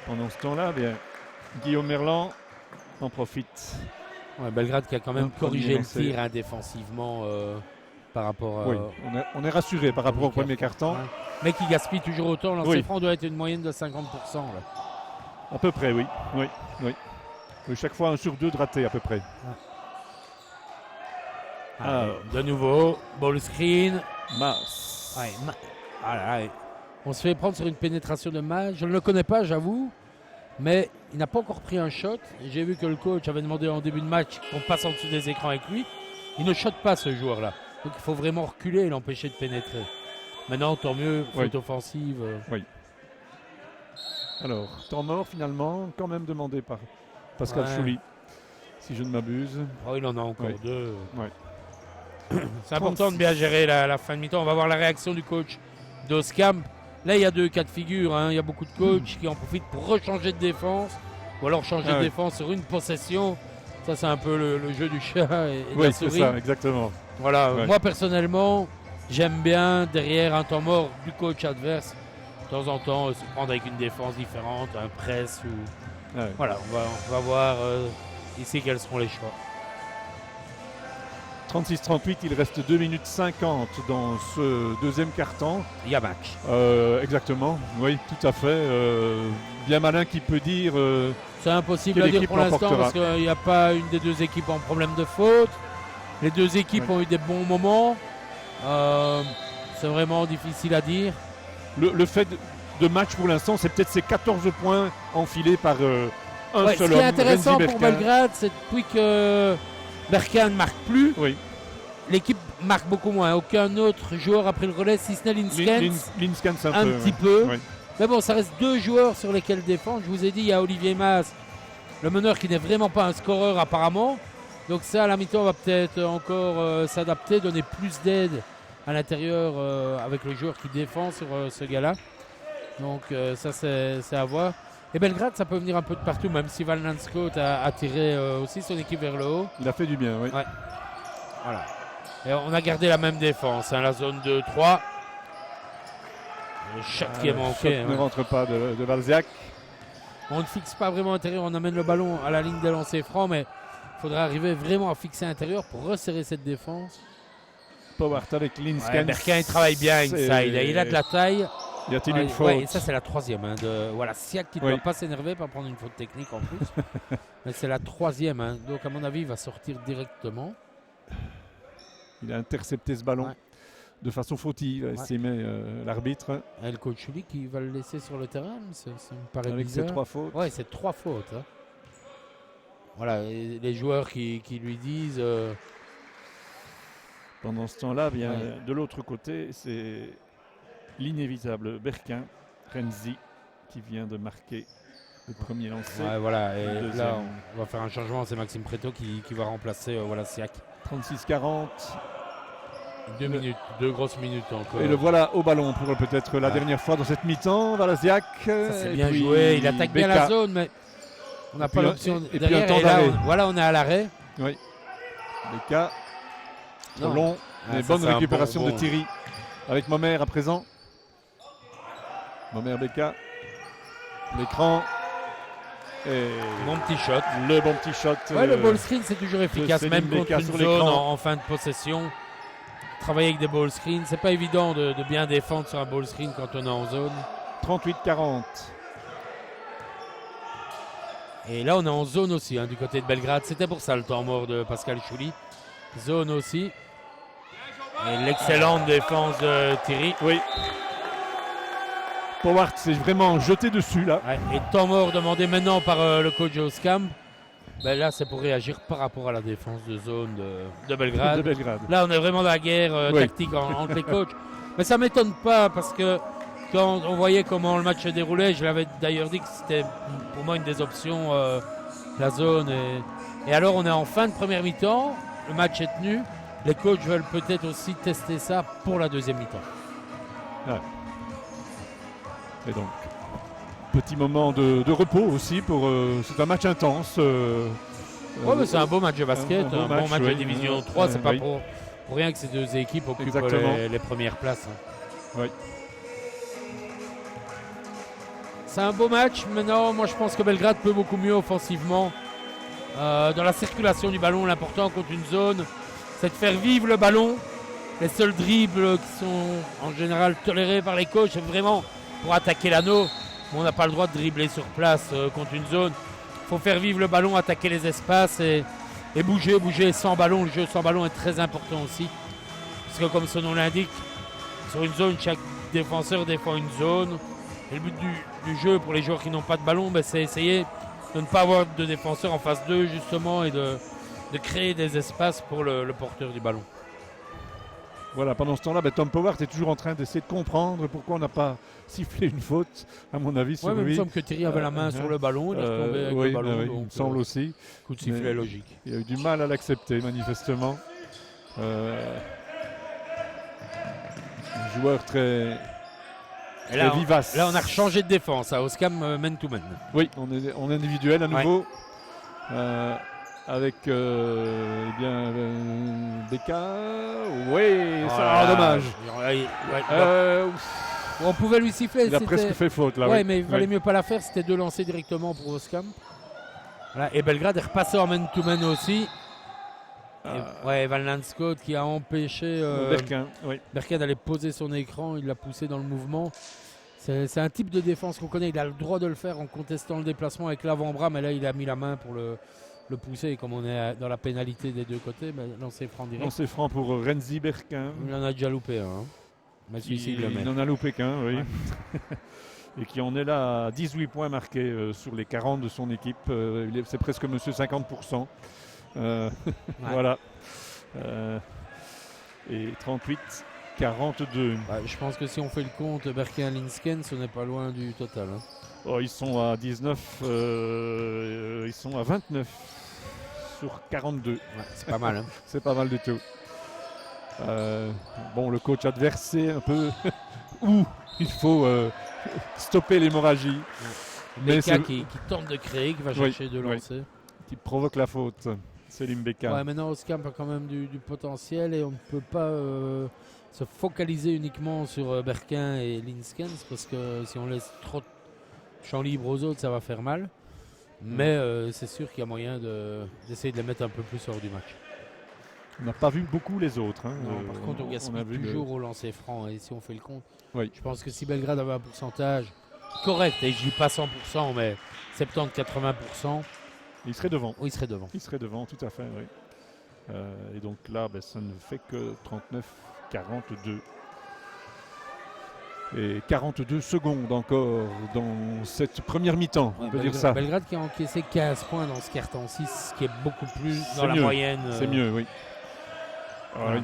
Pendant ce temps-là, bien, Guillaume Merlan en profite. Ouais, Belgrade qui a quand Un même premier corrigé le lancé. tir hein, défensivement par rapport à. Oui, on est rassuré par rapport au premier quart-temps. Ouais. Mais qui gaspille toujours autant. Lancer Oui. franc doit être une moyenne de 50%. Là. À peu près, oui. Oui. Chaque fois 1 sur 2 de raté à peu près. Ah. De nouveau, ball screen. Mas. Ouais, voilà, ouais. On se fait prendre sur une pénétration de Mas. Je ne le connais pas, j'avoue. Mais il n'a pas encore pris un shot. Et j'ai vu que le coach avait demandé en début de match qu'on passe en dessous des écrans avec lui. Il ne shot pas ce joueur-là. Donc il faut vraiment reculer et l'empêcher de pénétrer. Maintenant, tant mieux, faute offensive. Oui. Alors, temps mort finalement, quand même demandé par Pascal Chouli, si je ne m'abuse. Oh, il en a encore 2. Ouais. C'est important de bien gérer la fin de mi-temps. On va voir la réaction du coach d'Oscamp. Là, il y a 2 cas de figure. Il y a beaucoup de coachs qui en profitent pour rechanger de défense ou alors changer de défense sur une possession. Ça, c'est un peu le jeu du chat et de la souris. Oui, c'est ça, exactement. Voilà. Moi, personnellement, j'aime bien, derrière un temps mort du coach adverse, de temps en temps, se prendre avec une défense différente, un press. Voilà, on va voir ici quels seront les choix. 36-38, il reste 2 minutes 50 dans ce deuxième quart-temps. Il y a match. Exactement, oui, tout à fait. Bien malin qui peut dire... c'est impossible à dire pour l'instant parce qu'il n'y a pas une des 2 équipes en problème de faute. Les 2 équipes ont eu des bons moments. C'est vraiment difficile à dire. Le fait de match pour l'instant, c'est peut-être ces 14 points enfilés par un seul homme. Ce qui est intéressant pour Belgrade, c'est depuis que Berkin ne marque plus, l'équipe marque beaucoup moins. Aucun autre joueur a pris le relais, si ce n'est Linskens un petit peu. Mais bon, ça reste 2 joueurs sur lesquels défendre. Je vous ai dit, il y a Olivier Mas, le meneur qui n'est vraiment pas un scoreur apparemment. Donc ça, à la mi-temps, on va peut-être encore s'adapter, donner plus d'aide à l'intérieur avec le joueur qui défend sur ce gars-là. Donc ça, c'est à voir. Et Belgrade, ça peut venir un peu de partout, même si Val Scott a tiré aussi son équipe vers le haut. Il a fait du bien, oui. Ouais. Voilà. Et on a gardé la même défense, la zone 2-3. Le shot qui est manqué. Ne rentre pas de Valziak. On ne fixe pas vraiment intérieur, on amène le ballon à la ligne des lancers francs, mais il faudra arriver vraiment à fixer intérieur pour resserrer cette défense. Powart avec Linskens. Berkin, il travaille bien inside. Il a de la taille. Y a-t-il une faute? Et ça, c'est la 3e. Voilà, Siak qui ne doit pas s'énerver, pas prendre une faute technique en plus. Mais c'est la 3e. Donc, à mon avis, il va sortir directement. Il a intercepté ce ballon de façon fautive, estimé l'arbitre. Et le coach Chouli qui va le laisser sur le terrain, ça me paraît avec bizarre. Ces 3 fautes. Ouais, c'est 3 fautes. Voilà, et les joueurs qui lui disent... Pendant ce temps-là, bien de l'autre côté, c'est l'inévitable Berkin, Renzi, qui vient de marquer le premier lancer. Voilà, et là, on va faire un changement. C'est Maxime Preto qui va remplacer Siak. 36-40. 2 minutes, 2 grosses minutes encore. Et le voilà au ballon pour peut-être la dernière fois dans cette mi-temps. Valasiak. Ça c'est bien joué. Il attaque bien la zone, mais on n'a pas l'option derrière. Et puis un temps d'arrêt. Voilà, on est à l'arrêt. Oui. Beka. Trop long. Des bonnes récupérations de Thierry. Avec Momer à présent. Momer Beka. L'écran. Et bon petit shot. Le bon petit shot. Le ball screen, c'est toujours efficace, même contre une zone en fin de possession. Travailler avec des ball screens, c'est pas évident de bien défendre sur un ball screen quand on est en zone. 38-40. Et là, on est en zone aussi du côté de Belgrade. C'était pour ça le temps mort de Pascal Chouli. Zone aussi. Et l'excellente défense de Thierry. Oui. Powart s'est vraiment jeté dessus là. Et temps mort demandé maintenant par le coach Oscamp. Là, c'est pour réagir par rapport à la défense de zone de Belgrade. Là, on est vraiment dans la guerre tactique entre les coachs. Mais ça ne m'étonne pas parce que quand on voyait comment le match se déroulait, je l'avais d'ailleurs dit que c'était pour moi une des options, la zone. Et alors, on est en fin de première mi-temps. Le match est tenu. Les coachs veulent peut-être aussi tester ça pour la deuxième mi-temps. Et donc, petit moment de repos aussi pour. C'est un match intense. Mais c'est un beau match de basket, un bon match de division 3. C'est pas pour rien que ces 2 équipes occupent les premières places. Oui. C'est un beau match. Maintenant, moi je pense que Belgrade peut beaucoup mieux offensivement. Dans la circulation du ballon, l'important contre une zone, c'est de faire vivre le ballon. Les seuls dribbles qui sont en général tolérés par les coachs, c'est vraiment pour attaquer l'anneau. On n'a pas le droit de dribbler sur place contre une zone. Il faut faire vivre le ballon, attaquer les espaces et bouger sans ballon. Le jeu sans ballon est très important aussi. Parce que comme son nom l'indique, sur une zone, chaque défenseur défend une zone. Et le but du jeu pour les joueurs qui n'ont pas de ballon, c'est essayer de ne pas avoir de défenseurs en face d'eux justement et de créer des espaces pour le porteur du ballon. Voilà, pendant ce temps-là, Tom Powart est toujours en train d'essayer de comprendre pourquoi on n'a pas sifflé une faute, à mon avis, sur Ouais, mais il lui. me semble que Thierry avait la main sur le ballon, il est retombé avec le ballon. Oui, Donc, il me semble aussi. coup de sifflet logique. Il a eu du mal à l'accepter, manifestement. Un joueur très vivace. Là, on a changé de défense à Oscam man-to-man. Oui, on est individuel à nouveau. Avec Becca. Oui, dommage. On pouvait lui siffler. Il a presque fait faute là. Ouais, mais il valait mieux pas la faire. C'était 2 lancers directement pour Oscam. Voilà, et Belgrade est repassé en man-to-man aussi. Van Lanscote qui a empêché Berkin d'aller poser son écran. Il l'a poussé dans le mouvement. C'est un type de défense qu'on connaît. Il a le droit de le faire en contestant le déplacement avec l'avant-bras, mais là il a mis la main pour le pousser. Et comme on est dans la pénalité des deux côtés, lancer franc direct. Lancer franc pour Renzi Berkin. Il en a déjà loupé un. Mais il en a loupé qu'un, oui. Ouais. Et qui en est là à 18 points marqués sur les 40 de son équipe. C'est presque monsieur 50%. Voilà. Et 38-42. Je pense que si on fait le compte, Berkin Linsken, ce n'est pas loin du total. Ils sont à 19, ils sont à 29 sur 42. C'est pas mal. C'est pas mal du tout. Le coach adverse sait un peu où il faut stopper l'hémorragie. Becca qui tente de créer, qui va chercher de lancer. Qui provoque la faute. Selim Becca. Ouais, maintenant Oscam a quand même du potentiel et on ne peut pas se focaliser uniquement sur Berkin et Linskens parce que si on laisse trop de champ libre aux autres, ça va faire mal. Mais c'est sûr qu'il y a moyen d'essayer de les mettre un peu plus hors du match. On n'a pas vu beaucoup les autres. Non, par contre, on gaspille toujours au lancer franc. Et si on fait le compte, je pense que si Belgrade avait un pourcentage correct, et je dis pas 100%, mais 70-80%, il serait devant. Oui, il serait devant. Il serait devant, tout à fait, oui. Et donc là, ça ne fait que 39-42. Et 42 secondes encore dans cette première mi-temps, on peut dire ça. Belgrade qui a encaissé 15 points dans ce carton 6, ce qui est beaucoup plus dans la moyenne. C'est mieux, oui.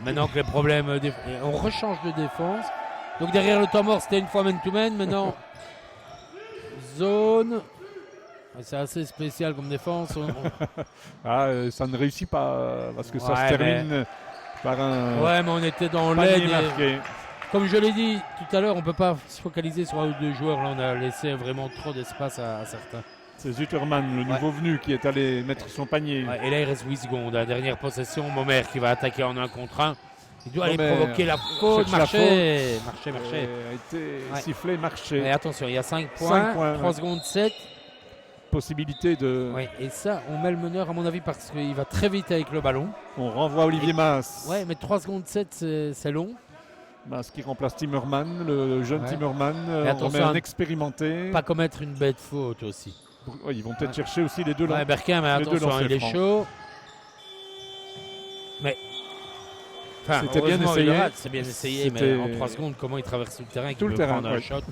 Maintenant que les problèmes... on rechange de défense. Donc derrière le temps mort, c'était une fois man-to-man. Maintenant, zone... C'est assez spécial comme défense. Ça ne réussit pas parce que ça se termine par un... Ouais, mais on était dans l'aide. Comme je l'ai dit tout à l'heure, on ne peut pas se focaliser sur un ou deux joueurs. Là, on a laissé vraiment trop d'espace à certains. C'est Zuterman, le nouveau venu, qui est allé mettre son panier. Et là, il reste 8 secondes. La dernière possession, Momer qui va attaquer en 1 contre 1. Il doit aller provoquer la faute. Marcher. A été sifflé, marché. Et attention, il y a 5 points, 3 secondes 7. Possibilité de... Oui, et ça, on met le meneur à mon avis parce qu'il va très vite avec le ballon. On renvoie Olivier Maas. Ouais, mais 3 secondes 7, c'est long. Maas qui remplace Timmerman, le jeune Timmerman. On met un expérimenté. Pas commettre une bête faute aussi. Ils vont peut-être chercher aussi les deux. Berkin, mais attention, il est chaud. Mais... c'était bien essayé. C'est bien essayé, mais en 3 secondes, comment il traverse tout le terrain, tout le terrain, prendre un shot.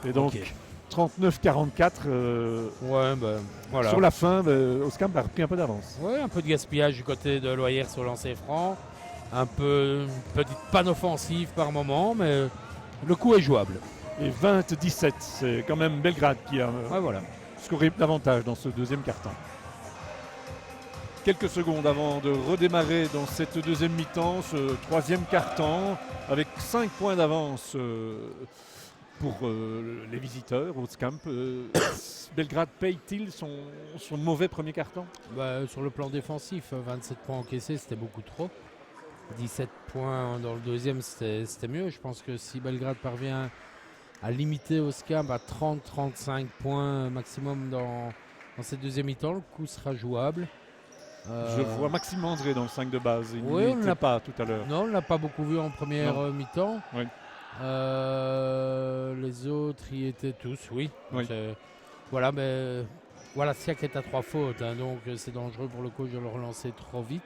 Et donc... 39-44. Voilà. Sur la fin, Oscam a repris un peu d'avance. Oui, un peu de gaspillage du côté de Loyers sur lancer franc. Un peu une petite panne offensive par moment, mais le coup est jouable. Et 20-17, c'est quand même Belgrade qui a scoré davantage dans ce deuxième quart-temps. Quelques secondes avant de redémarrer dans cette deuxième mi-temps, ce troisième quart-temps, avec 5 points d'avance pour les visiteurs au Scamp. Belgrade paye-t-il son mauvais premier carton? Sur le plan défensif, 27 points encaissés, c'était beaucoup trop. 17 points dans le deuxième, c'était mieux. Je pense que si Belgrade parvient à limiter au Scamp à 30-35 points maximum dans cette deuxième mi-temps, le coup sera jouable. Je vois Maxime André dans le 5 de base. Il ne l'était pas tout à l'heure. Non, on ne l'a pas beaucoup vu en première mi-temps. Oui. Les autres y étaient tous, oui. Voilà, mais voilà, Siak est à 3 fautes, donc c'est dangereux pour le coach de le relancer trop vite.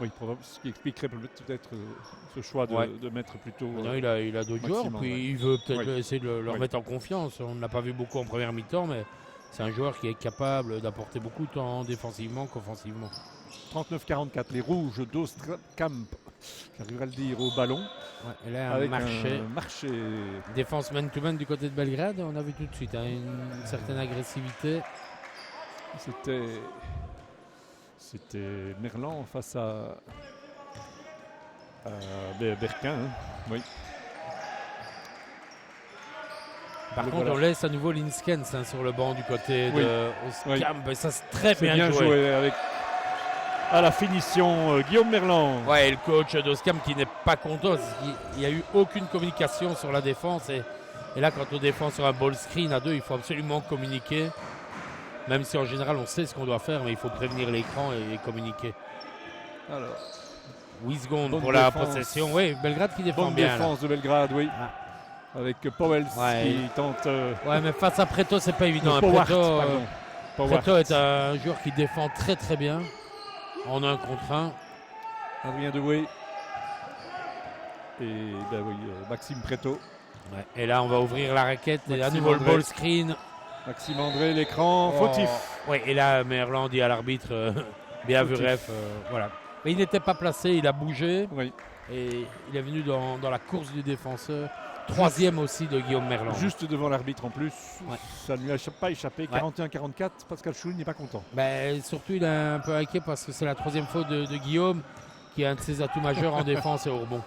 Oui, ce qui expliquerait peut-être ce choix de mettre plutôt. Non, il a d'autres joueurs, puis il veut peut-être essayer de le remettre en confiance. On ne l'a pas vu beaucoup en première mi-temps, mais c'est un joueur qui est capable d'apporter beaucoup tant défensivement qu'offensivement. 39-44. Les rouges d'Ostkamp, j'arriverai à le dire, au ballon. Ouais, et là, un Avec marché. un marché. Défense man-to-man du côté de Belgrade, on a vu tout de suite une certaine agressivité. C'était Merlan face à Berquin. Hein. Oui. Par contre, on laisse à nouveau Linskens sur le banc du côté de Ostkamp. Oui. Ça, c'est très C'est bien joué. avec à la finition Guillaume Merlan. Ouais, et le coach d'Ostkamp qui n'est pas content. Il n'y a eu aucune communication sur la défense. Et là, quand on défend sur un ball screen à 2, il faut absolument communiquer. Même si en général, on sait ce qu'on doit faire, mais il faut prévenir l'écran et communiquer. Alors, 8 secondes pour défense. la possession. Oui, Belgrade qui défend bonne bien. défense de Belgrade, oui. Ah. Avec Powell qui tente. Ouais, mais face à Preto, c'est pas évident. Preto est un joueur qui défend très très bien en 1 contre 1. Adrien Dewey. Et Maxime Preto. Ouais. Et là, on va ouvrir la raquette. Et à Maxime nouveau André. le ball screen. Maxime André, l'écran, fautif. Ouais, et là, Merlan dit à l'arbitre, bien vu ref. Voilà. Mais il n'était pas placé, il a bougé. Oui. Et il est venu dans la course du défenseur. 3e aussi de Guillaume Merlan. Juste devant l'arbitre en plus. Ouais. Ça ne lui a pas échappé. 41-44. Pascal Chouli n'est pas content. Surtout, il est un peu inquiet parce que c'est la 3e faute de Guillaume, qui est un de ses atouts majeurs en défense et au rebond.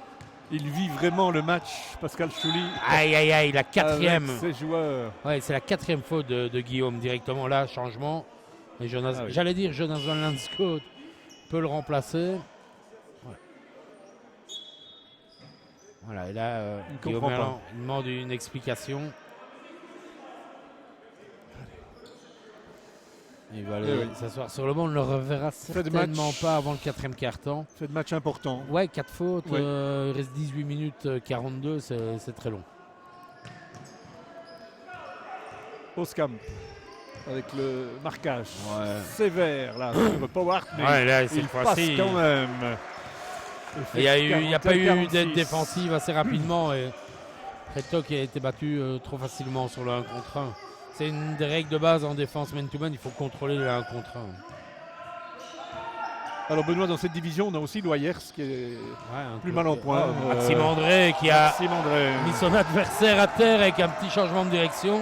Il vit vraiment le match, Pascal Chouli. Aïe, aïe, aïe, la 4e. Ses joueurs. Ouais, c'est la 4e faute de Guillaume directement. Là, changement. Et j'allais dire Jonathan Landscote peut le remplacer. Voilà, et là, Guillaume Merlan demande une explication. Il va aller s'asseoir sur le banc. On ne le reverra certainement pas avant le 4e quart-temps. C'est de match important. Ouais, 4 fautes. Il reste 18 minutes 42. C'est très long. Ostkamp avec le marquage sévère là sur Powart. Mais là, il passe quand même. Il n'y a pas eu d'aide défensive assez rapidement et Preto qui a été battu trop facilement sur le 1 contre 1. C'est une des règles de base en défense man-to-man, il faut contrôler le 1 contre 1. Alors Benoît, dans cette division, on a aussi Loyers qui est plus mal en point. Maxime André qui a mis son adversaire à terre avec un petit changement de direction.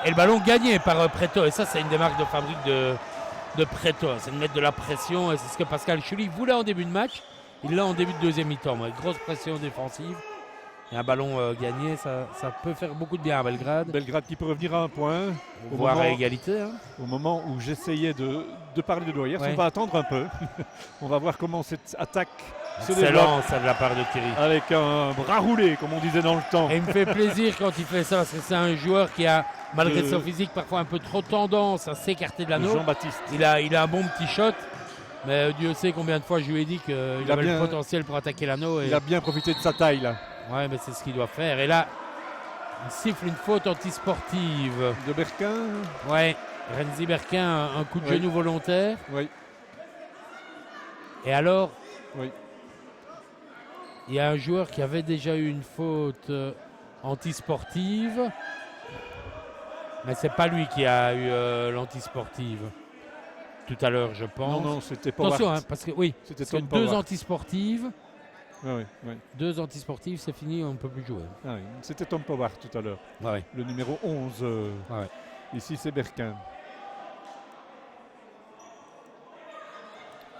Et le ballon gagné par Preto. Et ça, c'est une des marques de fabrique de Preto. C'est de mettre de la pression. Et c'est ce que Pascal Chouli voulait en début de match. Il l'a en début de deuxième mi-temps. Grosse pression défensive. Et un ballon gagné, ça peut faire beaucoup de bien à Belgrade. Belgrade qui peut revenir à un point. Voire à égalité. Hein. Au moment où j'essayais de parler de Loyers, on va attendre un peu. On va voir comment cette attaque se développe. Excellent, ça de la part de Thierry. Avec un bras roulé, comme on disait dans le temps. Et il me fait plaisir quand il fait ça, parce que c'est un joueur qui a, malgré son physique, parfois un peu trop tendance à s'écarter de l'anneau. Jean-Baptiste. Il a un bon petit shot. Mais Dieu sait combien de fois je lui ai dit qu'il avait le potentiel pour attaquer l'anneau. Il a bien profité de sa taille là. Ouais, mais c'est ce qu'il doit faire. Et là, il siffle une faute antisportive. De Berquin. Ouais, Renzi Berquin, un coup de genou volontaire. Oui. Et alors, il y a un joueur qui avait déjà eu une faute antisportive. Mais c'est pas lui qui a eu l'antisportive. Tout à l'heure, je pense. Non, c'était Powart. Attention, parce que deux antisportives. Oui. Deux antisportives, c'est fini, on ne peut plus jouer. C'était Tom Powart tout à l'heure. Le numéro 11. Ici, c'est Berquin.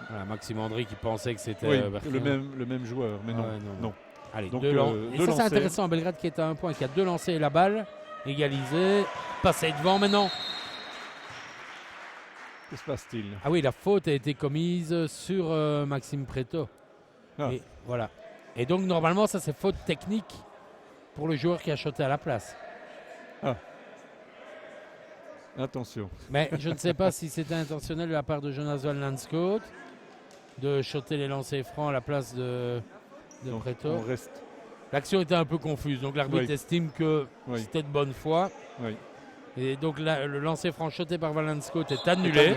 Voilà, Maxime André qui pensait que c'était le même joueur, mais non. Allez, donc, et ça, c'est intéressant. Belgrade qui est à un point, qui a 2 lancers et la balle égalisée. Passé devant maintenant. Que se passe-t-il? Ah oui, la faute a été commise sur Maxime Preto. Et voilà. Et donc, normalement, ça, c'est faute technique pour le joueur qui a shoté à la place. Attention. Mais je ne sais pas si c'était intentionnel de la part de Jonathan Landscote de shotter les lancers francs à la place de Preto. L'action était un peu confuse. Donc, l'arbitre estime que c'était de bonne foi. Et donc, le lancer franc shoté par Landscote est annulé.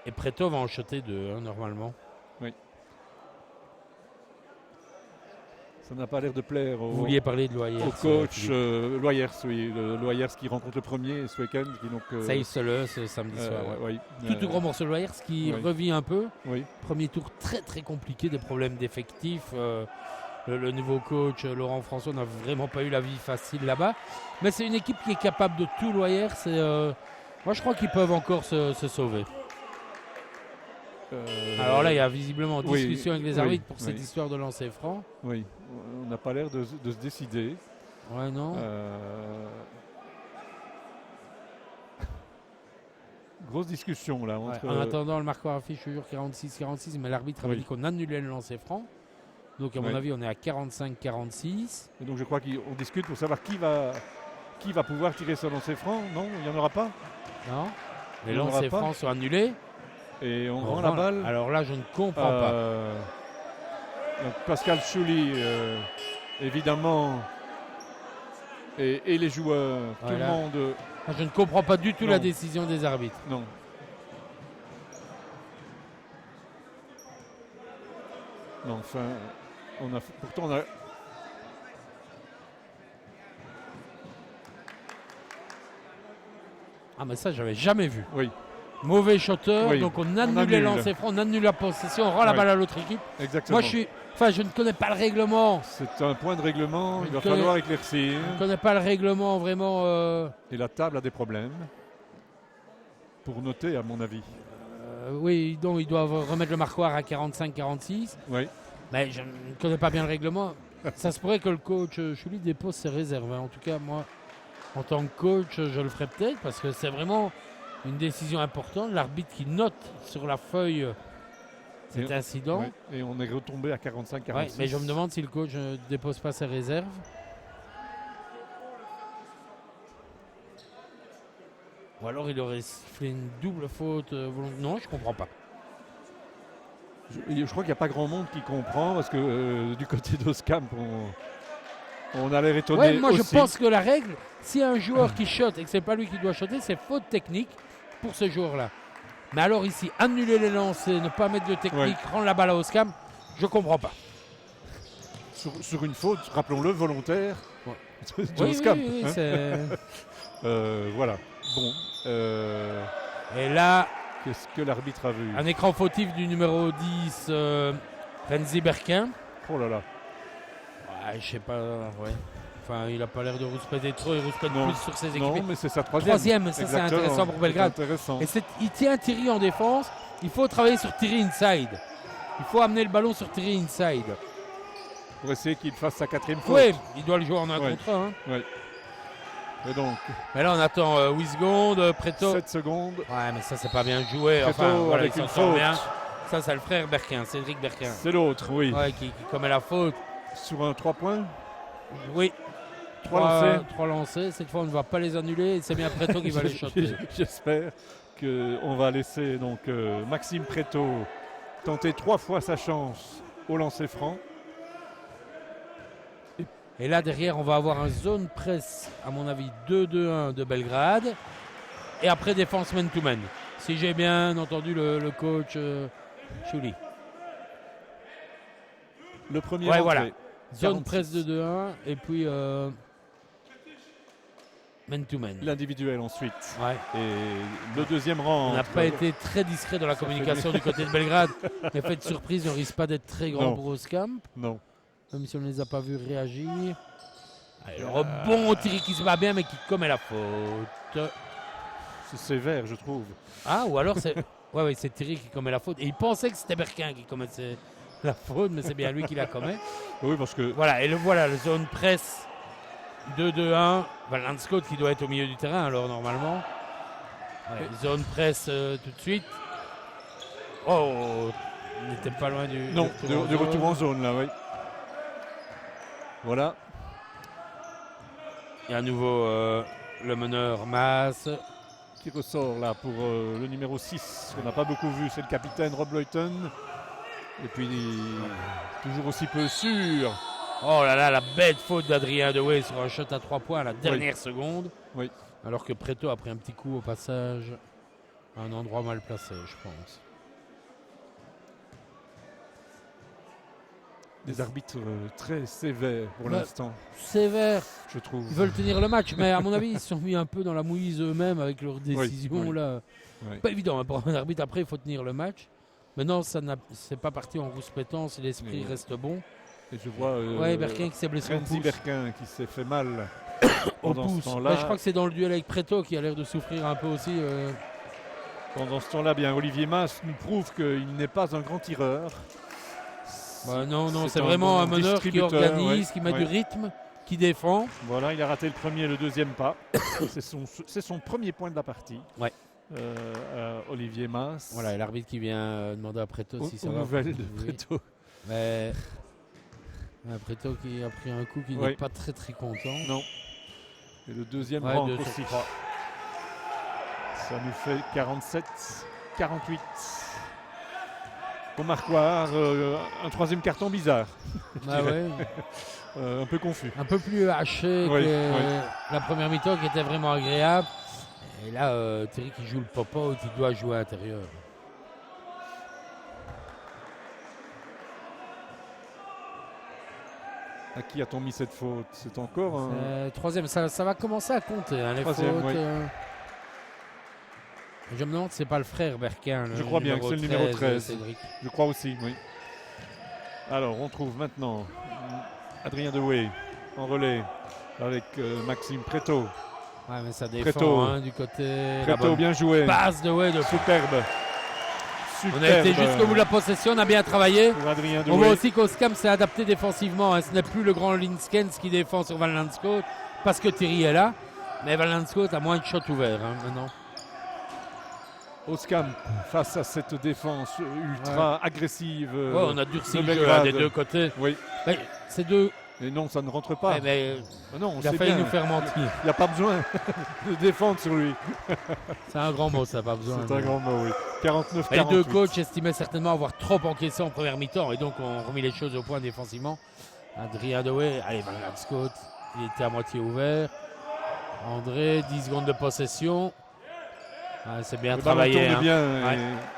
Et Preto va en shotter 2, normalement. Oui. Ça n'a pas l'air de plaire Vous vouliez parler de Loyers. au coach Loyers, oui. Loyers qui rencontre le premier ce week-end. Ça y est, ce samedi soir. Ouais. Oui. Tout gros morceau de Loyers qui revit un peu. Oui. Premier tour très très compliqué, des problèmes d'effectifs. Le nouveau coach Laurent François n'a vraiment pas eu la vie facile là-bas. Mais c'est une équipe qui est capable de tout, Loyers. Moi je crois qu'ils peuvent encore se sauver. Alors là, il y a visiblement discussion avec les arbitres pour cette histoire de lancer franc. Oui, on n'a pas l'air de se décider. Ouais, non. Grosse discussion là. En attendant, le marqueur affiche toujours 46-46, mais l'arbitre avait dit qu'on annulait le lancer franc. Donc à mon avis, on est à 45-46. Et donc je crois qu'on discute pour savoir qui va pouvoir tirer ce lancer franc. Non, il n'y en aura pas. Non. Les lancers francs sont annulés. Et on rend la balle. Alors là, je ne comprends pas. Donc Pascal Chouli, évidemment, et les joueurs, tout le monde. Je ne comprends pas du tout la décision des arbitres. Non. Non, enfin, pourtant on a. Ah mais ça, j'avais jamais vu. Oui. Mauvais shotter, donc on annule les lancers francs, on annule la possession, on rend la balle à l'autre équipe. Exactement. Moi, je ne connais pas le règlement. C'est un point de règlement, il va falloir éclaircir. Je ne connais pas le règlement vraiment. Et la table a des problèmes. Pour noter, à mon avis. Oui, donc ils doivent remettre le marquoir à 45-46. Oui. Mais je ne connais pas bien le règlement. Ça se pourrait que le coach Chouli dépose ses réserves. En tout cas, moi, en tant que coach, je le ferai peut-être parce que c'est vraiment une décision importante. L'arbitre qui note sur la feuille cet incident. Et on est retombé à 45-46. Mais je me demande si le coach ne dépose pas ses réserves. Ou alors il aurait fait une double faute volontaire. Non, je ne comprends pas. Je crois qu'il n'y a pas grand monde qui comprend parce que du côté d'Oscamp, on a l'air étonné. Moi je pense que la règle, si un joueur qui shot et que ce n'est pas lui qui doit shotter, c'est faute technique pour ce joueur-là. Mais alors ici, annuler les lancers, ne pas mettre de technique, rendre la balle à Oscamp, je ne comprends pas. Sur une faute, rappelons-le, volontaire d'Oscamp. Oui, c'est... voilà. Bon. Et là... Qu'est-ce que l'arbitre a vu? Un écran fautif du numéro 10, Renzi Berquin. Oh là là. Ouais, je sais pas, Enfin, il n'a pas l'air de rouspéter trop, il rouspète plus sur ses équipes. Non, mais c'est sa troisième. Ça c'est intéressant pour Belgrade. Il tient Thierry en défense, il faut travailler sur Thierry inside. Il faut amener le ballon sur Thierry inside. Pour essayer qu'il fasse sa quatrième faute. Oui, il doit le jouer en un contre un. Oui. Et donc. Mais là on attend 8 secondes, Preto. 7 secondes. Ouais, mais ça c'est pas bien joué. Preto voilà, avec une faute. Bien. Ça c'est le frère Berquin, Cédric Berquin. C'est l'autre, oui. Ouais, qui commet la faute. Sur un 3 points. Oui. 3 lancés. Cette fois on ne va pas les annuler. C'est bien Preto qui va les shotter. J'espère qu'on va laisser donc Maxime Preto tenter 3 fois sa chance au lancer franc. Et là, derrière, on va avoir un zone press, à mon avis, 2-2-1 de Belgrade. Et après, défense man-to-man. Si j'ai bien entendu le coach Chouli. Le premier voilà. Zone press 2-2-1. Et puis, man-to-man. L'individuel ensuite. Ouais. Et le deuxième rang. On n'a pas été très discret dans la communication du côté de Belgrade. L'effet de surprise ne risque pas d'être très grand pour Oscamp. Non. Même si on ne les a pas vus réagir. Allez, le rebond, Thierry qui se bat bien mais qui commet la faute. C'est sévère, je trouve. Ah, ou alors c'est c'est Thierry qui commet la faute. Et il pensait que c'était Berquin qui commettait la faute, mais c'est bien lui qui la commet. Oui, parce que... Voilà, et le zone press 2-2-1. Van Scott qui doit être au milieu du terrain alors normalement. Ouais, zone press tout de suite. Oh, on n'était pas loin du... Non, du retour en zone là, oui. Voilà. Et à nouveau le meneur Maas. Qui ressort là pour le numéro 6. On n'a pas beaucoup vu, c'est le capitaine Rob Luyton. Et puis toujours aussi peu sûr. Oh là là, la bête faute d'Adrien Dewey sur un shot à 3 points à la dernière seconde. Oui. Alors que Preto a pris un petit coup au passage à un endroit mal placé, je pense. Des arbitres très sévères pour l'instant, Sévère. je trouve. Ils veulent tenir le match, mais à mon avis, ils se sont mis un peu dans la mouise eux-mêmes avec leurs décisions. oui. Là. Oui. Pas évident, hein, pour un arbitre, après, il faut tenir le match. Maintenant, c'est pas parti en rouspétant si l'esprit reste bon. Et je vois Berquin qui s'est blessé au Renzi pouce. Berquin qui s'est fait mal Au pendant ce pouce. temps-là. Je crois que c'est dans le duel avec Preto qui a l'air de souffrir un peu aussi. Pendant ce temps-là, bien, Olivier Mas nous prouve qu'il n'est pas un grand tireur. Non, c'est vraiment un meneur qui organise, qui met du ouais. rythme, qui défend. Voilà, il a raté le premier et le deuxième pas. c'est son premier point de la partie. Ouais. Olivier Mas. Voilà, et l'arbitre qui vient demander à Preto si ça va. Nouvelle de Preto. Mais Preto qui a pris un coup qui n'est pas très très content. Non. Et le deuxième rank aussi. Ça nous fait 47-48. Au marquoir, un troisième carton bizarre. Un peu confus. Un peu plus haché que la première mi-temps qui était vraiment agréable. Et là, Thierry qui joue le pop-out, il doit jouer à l'intérieur. À qui a-t-on mis cette faute? C'est encore troisième, ça va commencer à compter, hein, les fautes. Je me demande si c'est pas le frère Berquin. Je crois bien que c'est le numéro 13. Cédric. Je crois aussi, oui. Alors, on trouve maintenant Adrien Dewey en relais avec Maxime Preto. Ouais, mais ça défend du côté. Preto, bien joué. Passe Dewey de superbe. On a été jusqu'au bout de la possession, on a bien travaillé. On voit aussi qu'Oskam s'est adapté défensivement. Hein. Ce n'est plus le grand Linskens qui défend sur Van Landscoot parce que Thierry est là. Mais Van Landscoot a moins de shots ouverts maintenant. Oskam face à cette défense ultra agressive. On a durci le jeu des deux côtés. Oui. Mais c'est deux. Et non, ça ne rentre pas. Non, il a failli nous faire mentir. Il n'y a pas besoin de défendre sur lui. C'est un grand mot, ça n'a pas besoin. C'est un grand mot, oui. 49-48. Les deux coachs estimaient certainement avoir trop encaissé en première mi-temps et donc on remis les choses au point défensivement. Adrien Dewey, allez, Van Landscoot, il était à moitié ouvert. André, 10 secondes de possession. C'est bien travaillé. C'est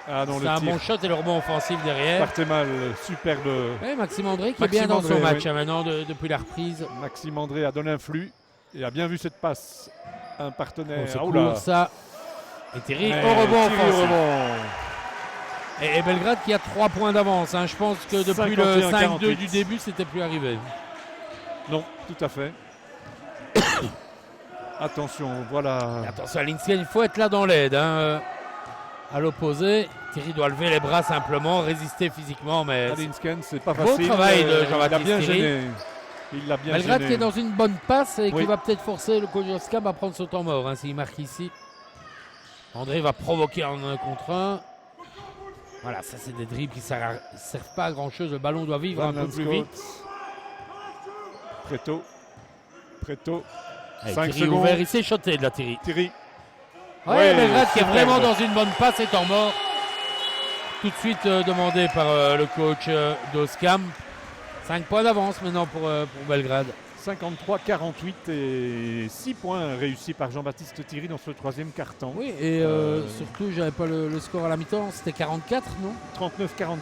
un bon shot et le rebond offensif derrière. Partait mal, superbe. Maxime André qui est bien dans son match maintenant depuis la reprise. Maxime André a donné un flux et a bien vu cette passe. Un partenaire. Ça. Et Thierry au rebond offensif. Et Belgrade qui a 3 points d'avance. Hein. Je pense que depuis le 5-2 du début, c'était plus arrivé. Non, tout à fait. Attention, voilà. Attention à Lindsken, il faut être là dans l'aide. Hein. À l'opposé, Thierry doit lever les bras simplement, résister physiquement. Mais Lindsken, c'est pas facile. Beau travail de Jean-Baptiste Thierry. Il l'a bien Belgrade gêné. qui est dans une bonne passe et qui va peut-être forcer le coach Oskam à prendre son temps mort. Hein, s'il marque ici. André va provoquer en 1 contre 1. Voilà, ça c'est des dribbles qui ne servent pas à grand chose. Le ballon doit vivre un peu plus vite. Preto. Allez, Thierry ouvert, il s'est shoté de la Thierry. Belgrade qui est vraiment dans une bonne passe est en mort. Tout de suite demandé par le coach d'Oskam. 5 points d'avance maintenant pour Belgrade. 53-48 et 6 points réussis par Jean-Baptiste Thierry dans ce 3e quart-temps. Oui, et surtout, j'avais pas le score à la mi-temps, c'était 44, non? 39-44.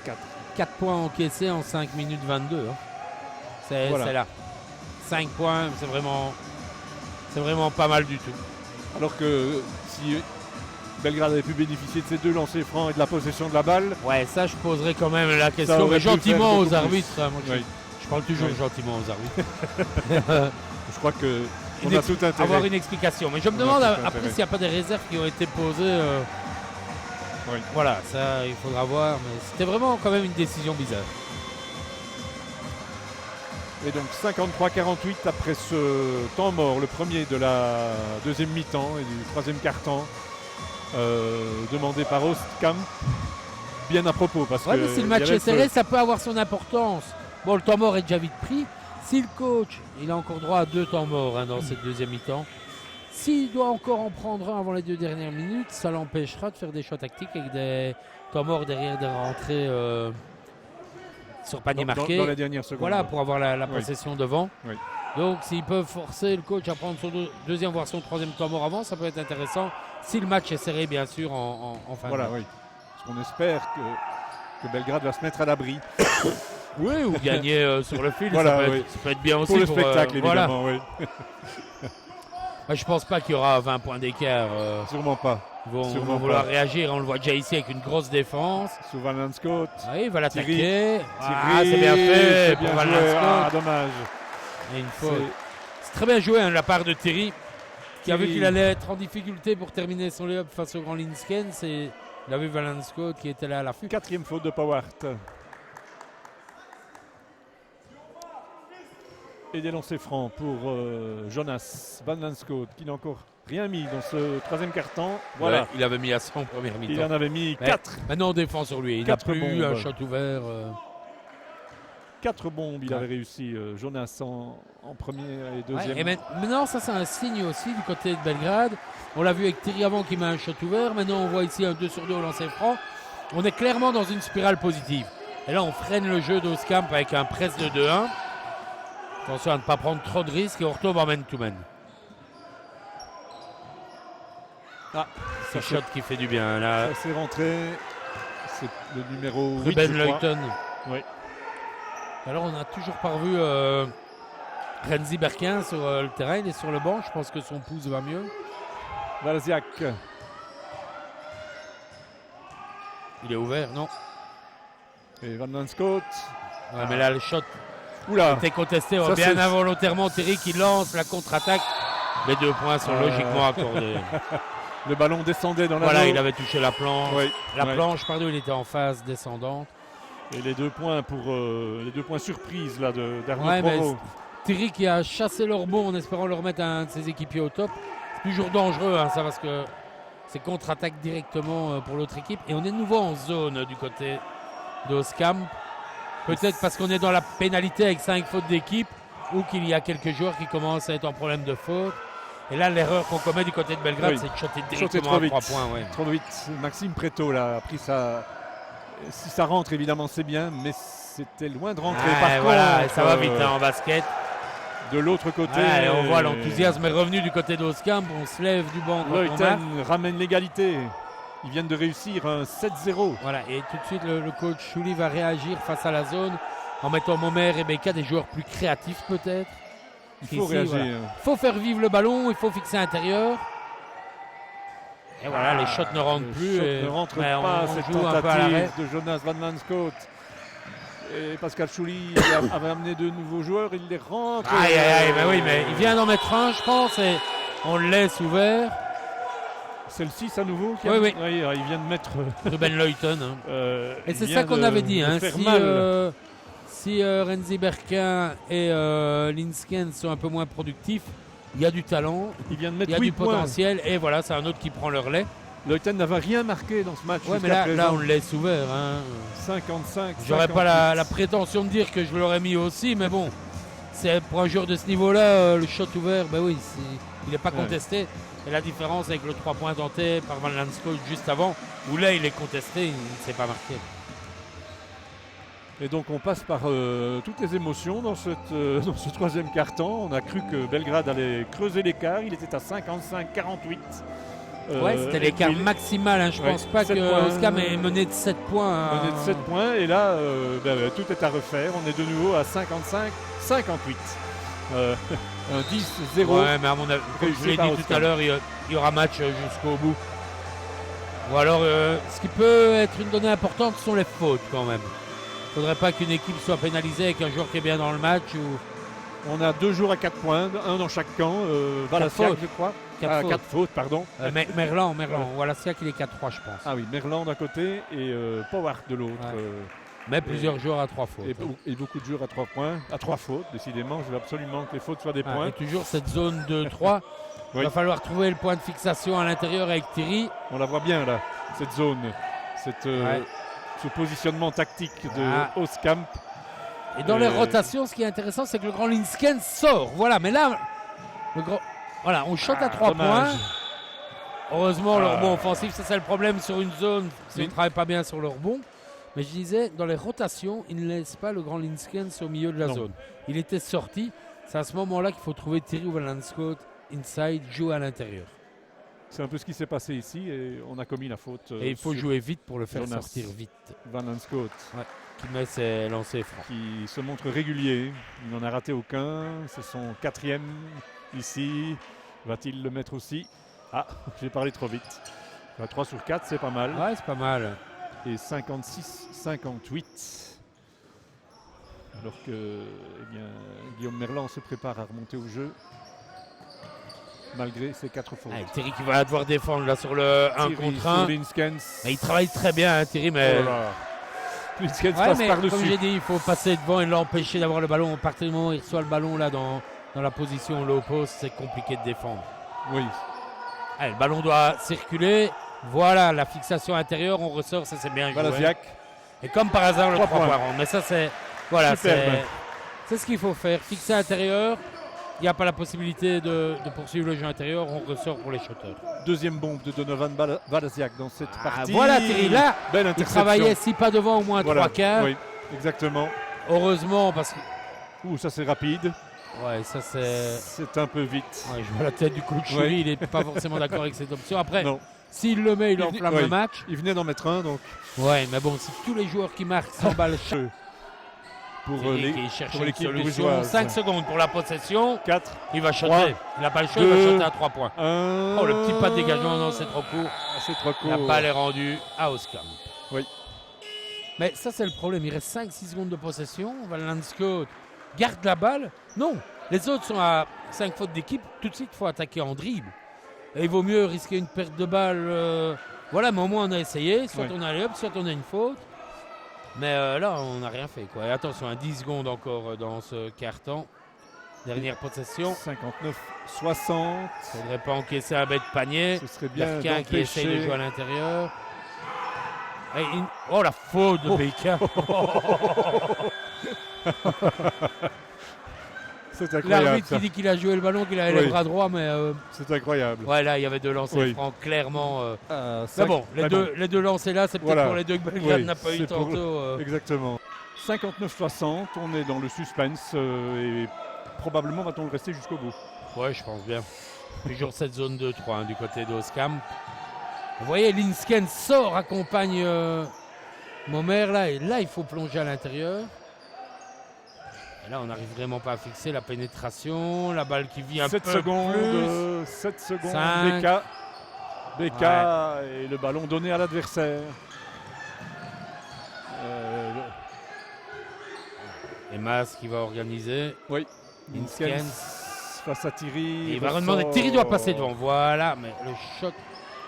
4 points encaissés en 5 minutes 22. Hein. C'est là. 5 points, c'est vraiment pas mal du tout. Alors que si Belgrade avait pu bénéficier de ces 2 lancers francs et de la possession de la balle. Ouais, ça je poserais quand même la question, mais gentiment aux arbitres. Je parle toujours gentiment aux arbitres. Je crois que on a tout intérêt. Avoir une explication. Mais je me demande après s'il n'y a pas des réserves qui ont été posées. Voilà, ça il faudra voir. Mais c'était vraiment quand même une décision bizarre. Et donc 53-48 après ce temps mort, le premier de la 2e mi-temps et du 3e quart-temps, demandé par Oskam. Bien à propos. Parce que mais si le match est serré, ça peut avoir son importance. Bon, le temps mort est déjà vite pris. Si le coach, il a encore droit à 2 temps morts dans cette 2e mi-temps, s'il doit encore en prendre un avant les 2 dernières minutes, ça l'empêchera de faire des choix tactiques avec des temps morts derrière des rentrées sur panier marqué. Dans les dernières secondes. Voilà, pour avoir la possession devant. Oui. Donc, s'ils peuvent forcer le coach à prendre son 2e voire son 3e temps mort avant, ça peut être intéressant. Si le match est serré, bien sûr, en fin de match. Voilà, oui. Parce qu'on espère que Belgrade va se mettre à l'abri. Oui, ou gagner sur le fil, Voilà, ça peut être bien aussi. Pour le spectacle, voilà. évidemment, oui. Je pense pas qu'il y aura 20 points d'écart. Sûrement pas. Ils vont Sûrement vouloir pas. réagir. On le voit déjà ici avec une grosse défense. Sous Van Lanscoot. Oui, il va l'attaquer. Thierry, C'est bien fait c'est pour bien Van joué. Lanscoot. Ah, dommage. Et une faute. C'est très bien joué de la part de Thierry, qui a vu Thierry. qu'il allait être en difficulté pour terminer son lay-up face au grand Linskens. Et il a vu Van Lanscoot qui était là à l'affût. 4e faute de Powart. Et des lancers francs pour Jonas Van Lanscoot, qui n'a encore rien mis dans ce 3e quart-temps. Voilà. Ouais, il avait mis à son première mi-temps. Il en avait mis 4. Maintenant, on défend sur lui. Il n'a 4 plus eu bombes. un shot ouvert. 4 bombes, il Ouais. avait réussi. Jonas en première et deuxième. Et maintenant, ça, c'est un signe aussi du côté de Belgrade. On l'a vu avec Thierry avant qui met un shot ouvert. Maintenant, on voit ici un 2 sur 2 au lancer franc. On est clairement dans une spirale positive. Et là, on freine le jeu d'Oskamp avec un press de 2-1. Attention à ne pas prendre trop de risques et on retombe en man-to-man. Ah, C'est shot qui fait du bien. Là, ça s'est rentré. C'est le numéro 8, Ruben je crois. Leuton. Oui. Alors, on n'a toujours pas revu Renzi Berquin sur le terrain. Il est sur le banc. Je pense que son pouce va mieux. Valziak. Il est ouvert, non? Et Van Lanscoot. Ouais, mais là, le shot Oula. était contesté Ça, bien c'est- involontairement. Thierry qui lance la contre-attaque. Les 2 points sont logiquement accordés. Le ballon descendait dans la Voilà, il avait touché la planche. Oui. La Ouais. planche, pardon, il était en phase descendante. Et les 2 points pour les 2 points surprises là d'Arnaud Ouais, mais Provost. Thierry qui a chassé le rebond en espérant le remettre à un de ses équipiers au top. C'est toujours dangereux, hein, ça, parce que c'est contre-attaque directement pour l'autre équipe. Et on est de nouveau en zone du côté d'Oskamp. Peut-être parce qu'on est dans la pénalité avec 5 fautes d'équipe ou qu'il y a quelques joueurs qui commencent à être en problème de faute. Et là, l'erreur qu'on commet du côté de Belgrade, Oui. c'est de shotter Sauté directement trop à vite. 3 points. Ouais. Trop vite. Maxime Préto là, a pris sa. Si ça rentre, évidemment, c'est bien, mais c'était loin de rentrer. Ouais, Par voilà, contre, ça va vite hein, en basket. de l'autre côté. Ouais, et on voit l'enthousiasme est revenu du côté d'Oskamp. On se lève du banc quand on marque. Leuten ramène l'égalité. Ils viennent de réussir un 7-0. Voilà, et tout de suite, le coach Chouli va réagir face à la zone en mettant Momer et Becca, des joueurs plus créatifs peut-être. Il faut Ici, réagir. voilà. Il faut faire vivre le ballon, il faut fixer l'intérieur. Et voilà, les shots ne rentrent Le plus. shot et- ne rentre ouais, pas, on cette joue un peu à l'arrêt. tentative de Jonas Van Lanscoot. Et Pascal Chouli avait amené de nouveaux joueurs, il les rentre. Aïe, aïe, aïe, mais oui, mais il vient d'en mettre un, je pense, et on le laisse ouvert. C'est le 6 à nouveau qui Oui, a... oui. Il vient de mettre. Ruben Leuton. Hein. Et il c'est vient ça qu'on de- avait dit. de Hein, faire si mal. si Renzi Berquin et Linskens sont un peu moins productifs, il y a du talent, Il vient de il mettre y a 8 du points. potentiel, et voilà, c'est un autre qui prend le relais. Leuten n'avait rien marqué dans ce match. Ouais, mais jusqu'à là, présent. on le laisse ouvert. Hein. 55. J'aurais pas 58. la prétention de dire que je l'aurais mis aussi, mais bon, c'est pour un joueur de ce niveau-là, le shot ouvert, ben oui, il n'est pas Ouais. contesté. Et la différence avec le 3 points tenté par Van Lanscoot juste avant, où là il est contesté, il ne s'est pas marqué. Et donc on passe par toutes les émotions dans ce 3e quart-temps. On a cru que Belgrade allait creuser l'écart. Il était à 55-48. Ouais, c'était l'écart maximal. Hein. Je ouais, pense pas 7 que points. Oskamp est mené de 7 points. Hein. On est de 7 points et là, tout est à refaire. On est de nouveau à 55-58. Un 10-0. Ouais, mais à mon avis, comme je réussi l'ai par dit tout Oskamp. à l'heure, il y aura match jusqu'au bout. Ou alors, ce qui peut être une donnée importante sont les fautes quand même. Il ne faudrait pas qu'une équipe soit pénalisée avec un joueur qui est bien dans le match. Ou... On a 2 jours à 4 points, un dans chaque camp. Valassiak, fautes. je crois. 4 fautes. 4 fautes, pardon. Merlan. Voilà. Voilà, c'est qu'il est 4-3, je pense. Ah oui, Merland d'un côté et Powart de l'autre. Ouais. Mais plusieurs joueurs à 3 fautes. Et beaucoup de joueurs à 3 points. À 3 fautes, décidément. Je veux absolument que les fautes soient des Ah, points. et toujours cette zone de 3. Il Oui. va falloir trouver le point de fixation à l'intérieur avec Thierry. On la voit bien là, cette zone. Ce positionnement tactique de Oskamp. Et dans les rotations, ce qui est intéressant, c'est que le grand Linskens sort. Voilà, mais là, voilà, on shot à 3 dommage. points. Heureusement, le rebond offensif, ça c'est le problème sur une zone, si on ne travaille pas bien sur le rebond. Mais je disais, dans les rotations, il ne laisse pas le grand Linskens au milieu de la Non. zone. Il était sorti. C'est à ce moment-là qu'il faut trouver Thierry ou Van Lanscoot inside, jouer à l'intérieur. C'est un peu ce qui s'est passé ici et on a commis la faute. Et il faut sur jouer vite pour le faire Jonas sortir vite. Van Lanscoot, Qui met ses lancers francs. qui se montre régulier. Il n'en a raté aucun. C'est son 4e ici. Va-t-il le mettre aussi? Ah, j'ai parlé trop vite. 3 sur 4, c'est pas mal. Ouais, c'est pas mal. Et 56-58. Alors que Guillaume Merlan se prépare à remonter au jeu. Malgré ses 4 fautes. Thierry qui va devoir défendre là sur le 1 contre 1. Il travaille très bien, hein, Thierry, mais... Oh là. Linskens passe mais par-dessus. comme j'ai dit, il faut passer devant et l'empêcher d'avoir le ballon. À partir du moment où il reçoit le ballon là dans la position low post, c'est compliqué de défendre. Oui. Allez, le ballon doit circuler. Voilà, la fixation intérieure, on ressort, ça c'est bien joué. Balasiak. Et comme par hasard, le 3 points rond. Mais ça, c'est... Voilà, Superbe. c'est ce qu'il faut faire. Fixer intérieur. Il n'y a pas la possibilité de poursuivre le jeu intérieur. On ressort pour les shooters. Deuxième bombe de Donovan Balasiak dans cette partie. Voilà, Thierry, là, belle il interception. travaillait, si pas devant, au moins 3 quarts. Oui, exactement. Heureusement, parce que... Ouh, ça c'est rapide. Ouais, ça c'est... C'est un peu vite. Ouais, je vois la tête du coach Choury, Ouais. il n'est pas forcément d'accord avec cette option. Après, Non. s'il le met, il enflamme oui. le match. Il venait d'en mettre un, donc Ouais, mais bon, si tous les joueurs qui marquent s'emballent chaque... pour Thierry qui cherche une l'équipe solution. brugeoise. 5 secondes pour la possession. 4, Il va 3, shotter. Il n'a pas le shot, il 2, va shotter à 3 points. 1. Oh, le petit pas de dégagement, non, c'est trop court. C'est trop court. La balle est rendue à Oscam. Oui. Mais ça, c'est le problème. Il reste 5-6 secondes de possession. Van Lanscoot garde la balle. Non, les autres sont à 5 fautes d'équipe. Tout de suite, il faut attaquer en dribble. Et il vaut mieux risquer une perte de balle. Voilà, mais au moins, on a essayé. Soit on a allé up, soit on a une faute. Mais là, on n'a rien fait, quoi. Et attention, 10 secondes encore dans ce quart-temps. Dernière possession. 59-60. Il ne faudrait pas encaisser un bête panier. Ce serait bien Berquin qui essaye de jouer à d'empêcher. l'intérieur. Oh, la faute de Berquin. C'est incroyable. L'arbitre ça. qui dit qu'il a joué le ballon, qu'il avait les Oui. bras droits, mais C'est incroyable. ouais, là, il y avait 2 lancers Oui. francs, clairement. Ah, Mais bon, les deux lancers là, c'est peut-être Voilà. pour les deux que Belgrade Oui, n'a pas eu c'est pour- tantôt. Exactement. 59-60, on est dans le suspense et probablement va-t-on le rester jusqu'au bout. Ouais, je pense bien. Toujours cette zone 2-3 du côté d'Oscam. Vous voyez, Linsken sort, accompagne Momer là, et là, il faut plonger à l'intérieur. Et là, on n'arrive vraiment pas à fixer la pénétration, la balle qui vient un 7 peu secondes, plus. 7 secondes, 5. BK et le ballon donné à l'adversaire. Et Mas qui va organiser. Oui, Linsken. Linsken face à Thierry. Et il va redemander. Thierry doit passer devant. Voilà, mais le shot.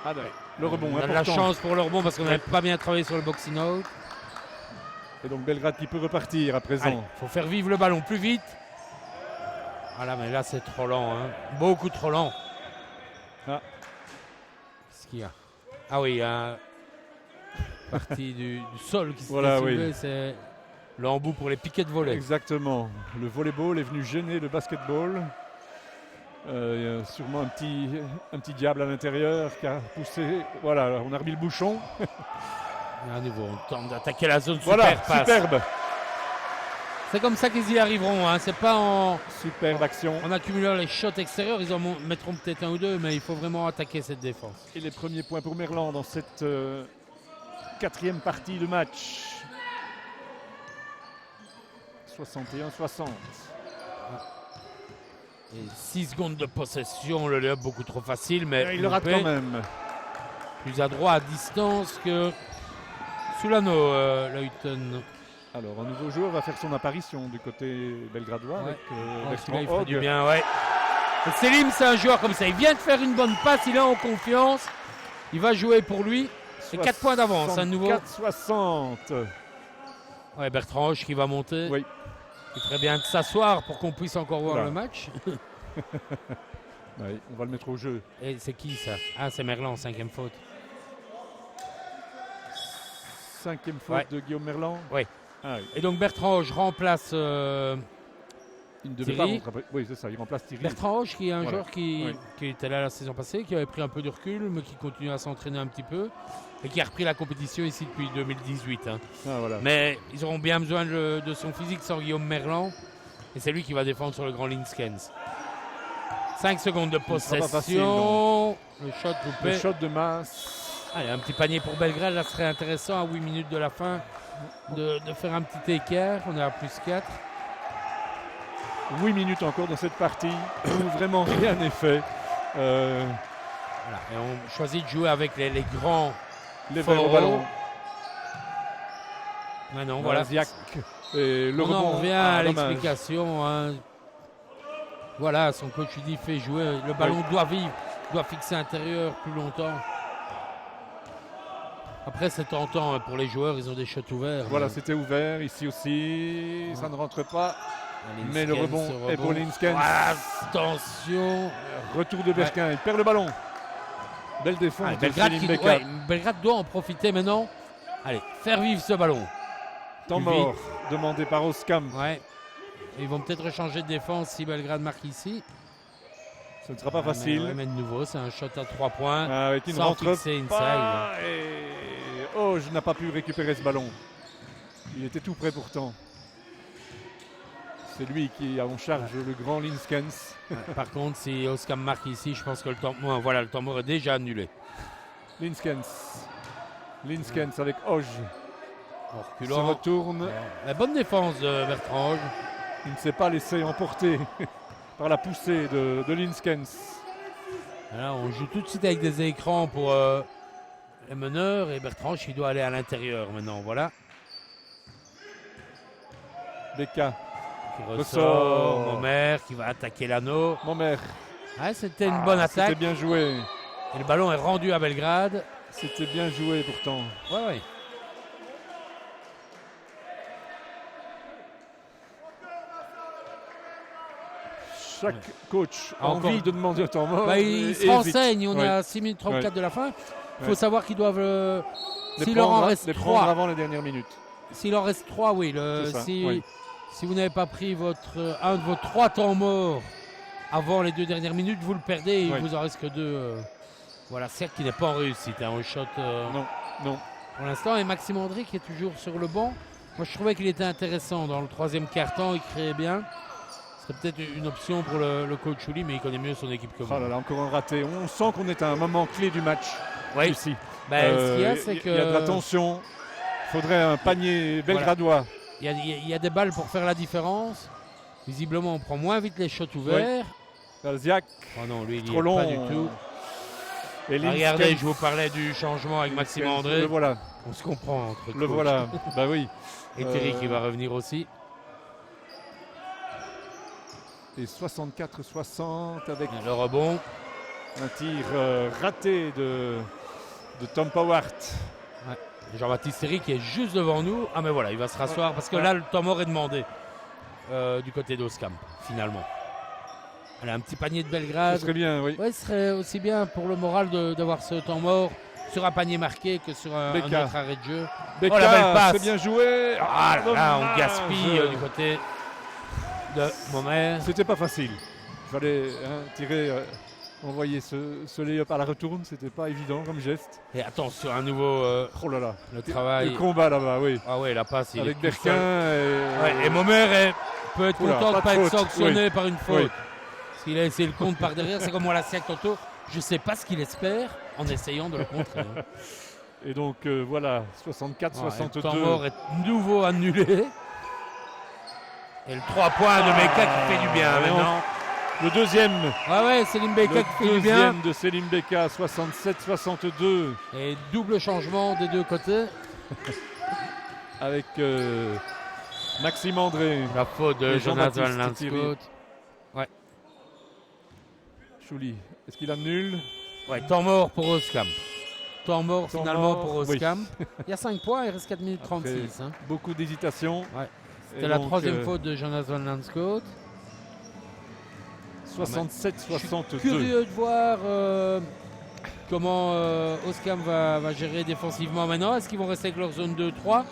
Ah ben, le rebond On a de important. la chance pour le rebond parce qu'on n'avait pas bien travaillé sur le boxing out. Et donc Belgrade qui peut repartir à présent. Il faut faire vivre le ballon plus vite. Voilà, mais là c'est trop lent. Hein. Beaucoup trop lent. Ah. Qu'est-ce qu'il y a? Ah oui, il y a partie du sol qui s'est Voilà, soulevé. oui. C'est l'embout pour les piquets de volley. Exactement. Le volleyball est venu gêner le basketball. Il y a sûrement un petit diable à l'intérieur qui a poussé. Voilà, on a remis le bouchon. Et à nouveau, on tente d'attaquer la zone. Voilà, Super passe. superbe. C'est comme ça qu'ils y arriveront. Hein. C'est pas en Superbe action. accumulant les shots extérieurs. Ils en mettront peut-être un ou deux, mais il faut vraiment attaquer cette défense. Et les premiers points pour Merlan dans cette 4e partie de match. 61-60. Et 6 secondes de possession, le lay-up beaucoup trop facile, mais Il le rate quand même. plus adroit à distance que Soulano, Leyton. Alors, un nouveau joueur va faire son apparition du côté belgradois avec Celui-là, il Bertrand fait du Hogg. bien, ouais. Et Selim, c'est un joueur comme ça. Il vient de faire une bonne passe, il est en confiance. Il va jouer pour lui. Et 4 points d'avance, à nouveau. 4-60. Ouais, Bertrand Hoche qui va monter. Oui. Il ferait bien de s'asseoir pour qu'on puisse encore voir Voilà. le match. Oui, on va le mettre au jeu. Et c'est qui ça? Ah, c'est Merlan, 5e faute. 5e faute Ouais. de Guillaume Merlan. Oui. Ah, oui. Et donc Bertrand Hoche remplace Il ne devait Thierry. pas rentrer. Oui, c'est ça, il remplace Thierry. Bertrand Hoche, qui est un Voilà. joueur qui Oui. était là la saison passée, qui avait pris un peu de recul, mais qui continue à s'entraîner un petit peu et qui a repris la compétition ici depuis 2018. Hein. Ah, voilà. Mais ils auront bien besoin de son physique sans Guillaume Merlan. Et c'est lui qui va défendre sur le grand Linskens. 5 secondes de sera pas facile, possession. Le shot Le loupé. shot de masse. Allez, un petit panier pour Belgrade. Là, ce serait intéressant à 8 minutes de la fin de faire un petit écart. On est à plus 4. 8 minutes encore dans cette partie où vraiment rien n'est fait. Voilà. Et on choisit de jouer avec les grands. Les verts au Foro. ballon. Maintenant, voilà. Ziak. Et le On en rebond. revient à dommage. l'explication. Hein. Voilà, son coach lui dit fait jouer. Le ballon doit vivre, doit fixer intérieur plus longtemps. Après, c'est tentant pour les joueurs, ils ont des shots ouverts. Voilà, c'était ouvert. Ici aussi, ça ne rentre pas. Linskens, Mais le rebond est pour Linskens. Attention. Retour de Berquin, il perd le ballon. Belle défense de Belgrade, Selim Beka. Belgrade doit en profiter maintenant. Allez, faire vivre ce ballon. Temps Plus mort demandé par Oskam. Ouais. Ils vont peut-être changer de défense si Belgrade marque ici. Ce ne sera pas facile. Mais de nouveau, c'est un shot à 3 points. Avec une sans rentre fixer inside. pas. Et... Oh, je n'ai pas pu récupérer ce ballon. Il était tout près pourtant. C'est lui qui a en charge le grand Linskens. Par contre, si Oskam marque ici, je pense que le temps mort est déjà annulé. Linskens avec Oj. En Se reculant. retourne. La bonne défense de Bertrand Oj. Il ne s'est pas laissé emporter par la poussée de Linskens. Là, on joue tout de suite avec des écrans pour les meneurs et Bertrand Oj, il doit aller à l'intérieur maintenant. Voilà. Beka, Qui Ressort. ressort. Momer qui va attaquer l'anneau. Momer. Ouais, c'était une bonne attaque. C'était bien joué. Et le ballon est rendu à Belgrade. C'était bien joué pourtant. Ouais. Chaque coach a Encore. envie de demander un temps mort. Bah, et ils se hésite. renseignent. On est Ouais. à 6 minutes 34 de la fin. Il faut Ouais. savoir qu'ils doivent. Les S'il leur en prendre- reste les prendre 3. avant les dernières minutes. S'il en reste 3, oui. C'est ça, Si, oui. si vous n'avez pas pris un de vos 3 temps morts avant les 2 dernières minutes, vous le perdez et il Oui. vous en reste que 2. Voilà, certes, qui n'est pas en réussite. Un shot Non. pour l'instant. Et Maxime André qui est toujours sur le banc. Moi, je trouvais qu'il était intéressant dans le 3e quart-temps. Il créait bien. Ce serait peut-être une option pour le coach Chouli, mais il connaît mieux son équipe que Oh moi. là là, encore un raté. On sent qu'on est à un moment clé du match Oui. ici. Ce qu'il y a, c'est Il y a de la que tension. Il faudrait un panier belgradois. il y a des balles pour faire la différence. Visiblement, on prend moins vite les shots ouverts. Ziak, Oh non, lui, il n'y trop est long. pas du tout. Et Ah, regardez, Linskens. je vous parlais du changement avec Maxime André. Le voilà. On se comprend entre Le coachs. voilà. Bah oui. Et Terry qui va revenir aussi. Et 64-60 avec Le rebond. un tir raté de Tom Powart. Jean-Baptiste Terry qui est juste devant nous. Ah mais voilà, il va se rasseoir parce que là, le temps mort est demandé du côté d'Oskam, finalement. Elle a un petit panier de Ce Belgrade. serait bien, oui. Ouais, ce serait aussi bien pour le moral d'avoir ce temps mort sur un panier marqué que sur un Beka. autre arrêt de jeu. Beka, Oh, la belle passe. c'est bien joué. Ah là là, on dommage. gaspille du côté de Momer. C'était pas facile. Il fallait tirer, envoyer ce lay-up à la retourne. C'était pas évident comme geste. Et attention, à nouveau Oh là là. le travail. Le combat là-bas, oui. Ah ouais, la passe, il Avec est tout Berquin. seul. Ouais, et Momer peut être Oula, content de pas ne pas de être faute, sanctionné par une faute. Oui. Parce qu'il a essayé le compte par derrière. C'est comme moi la Siak Toto. Je ne sais pas ce qu'il espère en essayant de le contrer. Et donc voilà, 64-62. Le temps mort est nouveau annulé. Et le 3 points de Beka qui fait du bien et maintenant. Le deuxième. Ouais, Selim Beka Le qui fait du bien. deuxième de Selim Beka, 67-62. Et double changement des deux côtés. Avec Maxime André. La faute de Et Jonathan Jean-Baptiste Thierry. Lanscoot. Chouli, est-ce qu'il annule? Ouais, temps mort pour Oskam. Temps mort Temps finalement mort, pour oui. Oskam. Il y a 5 points, il reste 4 minutes Après, 36. Hein. Beaucoup d'hésitation. C'était la troisième faute de Jonathan Lanscoot. 67-62. Curieux de voir comment Oskam va gérer défensivement maintenant. Est-ce qu'ils vont rester avec leur zone 2-3?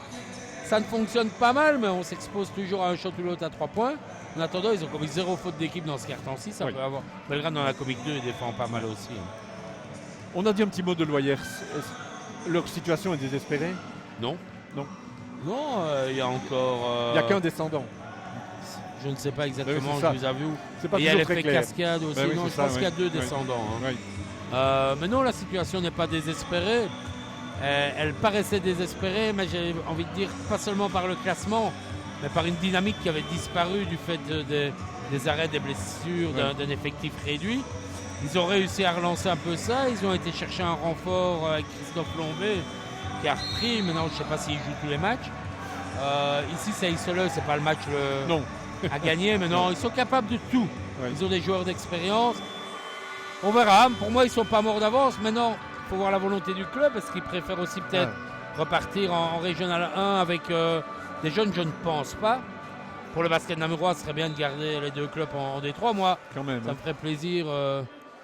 Ça ne fonctionne pas mal, mais on s'expose toujours à un shot ou l'autre à 3 points. En attendant, ils ont commis 0 faute d'équipe dans ce carton-ci. Ça Oui. peut avoir. Belgrade dans la comique 2, il défend pas mal aussi. On a dit un petit mot de Loyers. Leur situation est désespérée? Non. Non. Non, il y a encore. Il n'y a qu'un descendant. je ne sais pas Oui, exactement, c'est je ça. vous avoue. C'est pas Et il y a toujours très l'effet clair. cascade aussi. Oui, Non, c'est je ça, pense qu'il y a oui. deux Oui. descendants. Hein. Oui. Mais non, la situation n'est pas désespérée. Elle paraissait désespérée, mais j'ai envie de dire, pas seulement par le classement, mais par une dynamique qui avait disparu du fait des arrêts, des blessures, d'un effectif réduit. Ils ont réussi à relancer un peu ça. Ils ont été chercher un renfort avec Christophe Lombé qui a repris. Maintenant, je ne sais pas s'il joue tous les matchs. Ici, c'est Isole, c'est pas le match Non. à gagner, mais non, ils sont capables de tout. Ouais. Ils ont des joueurs d'expérience. On verra. Pour moi, ils ne sont pas morts d'avance. Maintenant, il faut voir la volonté du club. Est-ce qu'ils préfèrent aussi peut-être repartir en Régional 1 avec des jeunes? Je ne pense pas. Pour le basket namurois, ce serait bien de garder les deux clubs en D3. Moi, Quand même. ça me ferait plaisir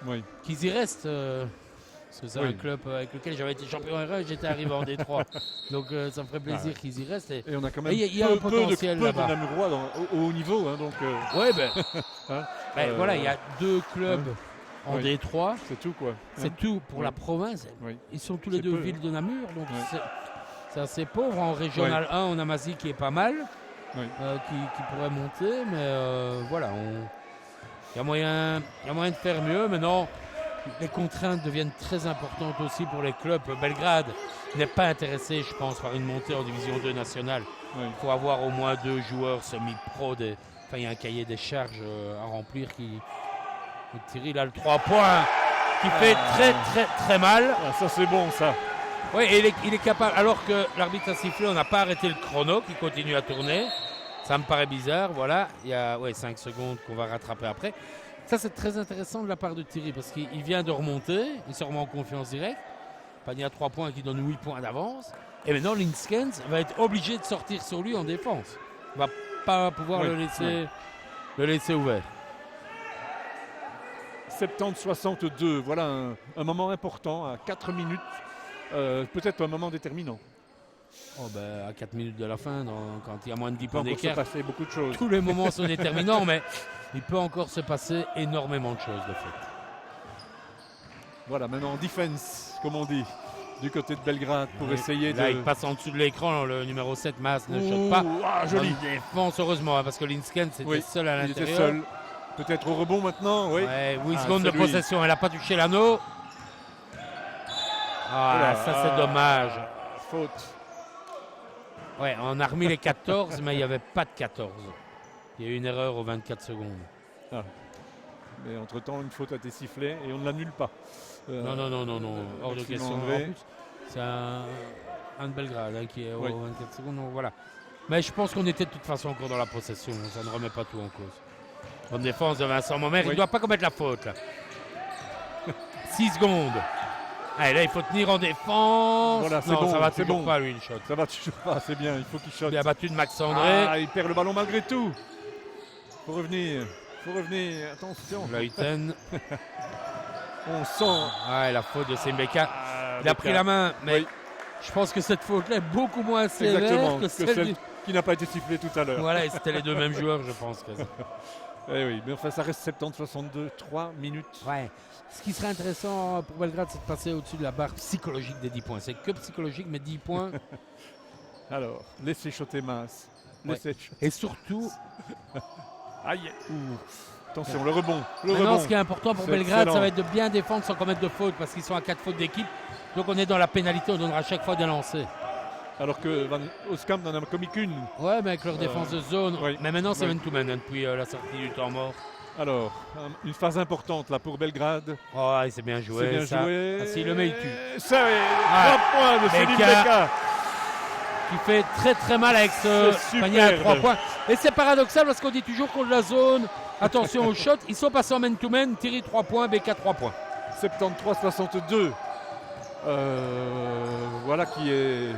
Oui. qu'ils y restent. Parce que c'est un club avec lequel j'avais été champion R1 et j'étais arrivé en D3. Donc ça me ferait plaisir qu'ils y restent. Et Et on a quand même il y a un potentiel peu de là-bas. Namurois au haut niveau. Hein, donc, Ouais, hein, voilà, il y a deux clubs en Oui. D3. c'est tout quoi. C'est tout pour la province. Oui. Ils sont tous les C'est deux peu, villes hein. de Namur. Donc Ouais. c'est assez pauvre. En Régional 1, on a Mazy qui est pas mal. Oui. Qui pourrait monter. Mais voilà, il y a moyen de faire mieux. Maintenant, les contraintes deviennent très importantes aussi pour les clubs. Belgrade n'est pas intéressé, je pense, par une montée en division 2 nationale. Oui. Il faut avoir au moins 2 joueurs semi-pro. Il y a un cahier des charges à remplir Thierry, il a le 3 points qui fait très très très mal. Ah, ça c'est bon ça. Oui, et il est capable, alors que l'arbitre a sifflé, on n'a pas arrêté le chrono qui continue à tourner. Ça me paraît bizarre, voilà. Il y a 5 secondes qu'on va rattraper après. Ça, c'est très intéressant de la part de Thierry parce qu'il vient de remonter, il se remet en confiance directe. Panier à 3 points qui donne 8 points d'avance. Et maintenant, Linskens va être obligé de sortir sur lui en défense. Il ne va pas pouvoir le laisser ouvert. 70-62, voilà un moment important à 4 minutes, peut-être un moment déterminant. À 4 minutes de la fin, quand il y a moins de 10 Il peut points encore se d'écart, passer beaucoup de choses. tous les moments sont déterminants, mais il peut encore se passer énormément de choses de fait. Voilà, maintenant defense, comme on dit, du côté de Belgrade pour essayer Là, de... il passe en dessous de l'écran, le numéro 7, Mas, ne choque pas. Ah, joli. Bonne défense, heureusement, parce que Linsken était seul à il était l'intérieur. seul. Peut-être au rebond maintenant, oui. 8 secondes de c'est lui. possession, elle n'a pas touché l'anneau. Voilà. Ça c'est dommage. Faute. Ouais, on a remis les 14, mais il n'y avait pas de 14. Il y a eu une erreur aux 24 secondes. Mais entre-temps, une faute a été sifflée et on ne l'annule pas. Non, hors de Maxime question. André. En plus, c'est un de Belgrade qui est aux Oui. 24 secondes. Donc voilà. Mais je pense qu'on était de toute façon encore dans la possession. Ça ne remet pas tout en cause. Bonne défense de Vincent Momer. Il ne doit pas commettre la faute. Là. 6 secondes. Allez, là, il faut tenir en défense. Voilà, c'est non, bon, ça va c'est toujours bon. pas, lui, une shot. Ça va toujours pas, c'est bien, il faut qu'il shot. Il a battu de Max André. Il perd le ballon malgré tout. Faut revenir, attention. Leuten. On sent. La faute de Sembeka. Il a pris la main, mais je pense que cette faute-là est beaucoup moins sévère Exactement, que celle qui n'a pas été sifflée tout à l'heure. Voilà, et c'était les deux mêmes joueurs, je pense. Eh oui, mais enfin, ça reste 70-62, 3 minutes. Ouais. Ce qui serait intéressant pour Belgrade, c'est de passer au-dessus de la barre psychologique des 10 points. C'est que psychologique, mais 10 points. Alors, laissez shotter Mas. Et surtout... Aïe. Attention, le rebond. Maintenant, ce qui est important pour Belgrade, excellent. ça va être de bien défendre sans commettre de faute, parce qu'ils sont à 4 fautes d'équipe. Donc on est dans la pénalité, on donnera à chaque fois des lancers. Alors que Van Oskamp n'en a commis qu'une. Ouais, mais avec leur défense de zone. Oui. Mais maintenant, c'est man-to-man depuis la sortie du temps mort. Alors, une phase importante là pour Belgrade. Oh, c'est bien joué. C'est bien ça. joué. S'il le met, il tue. Ça, 3 points de Céline Beka. Qui fait très très mal avec ce panier à 3 points. Et c'est paradoxal parce qu'on dit toujours contre la zone. Attention au shot. Ils sont passés en man-to-man. Thierry 3 points, Beka 3 points. 73-62. Voilà qui est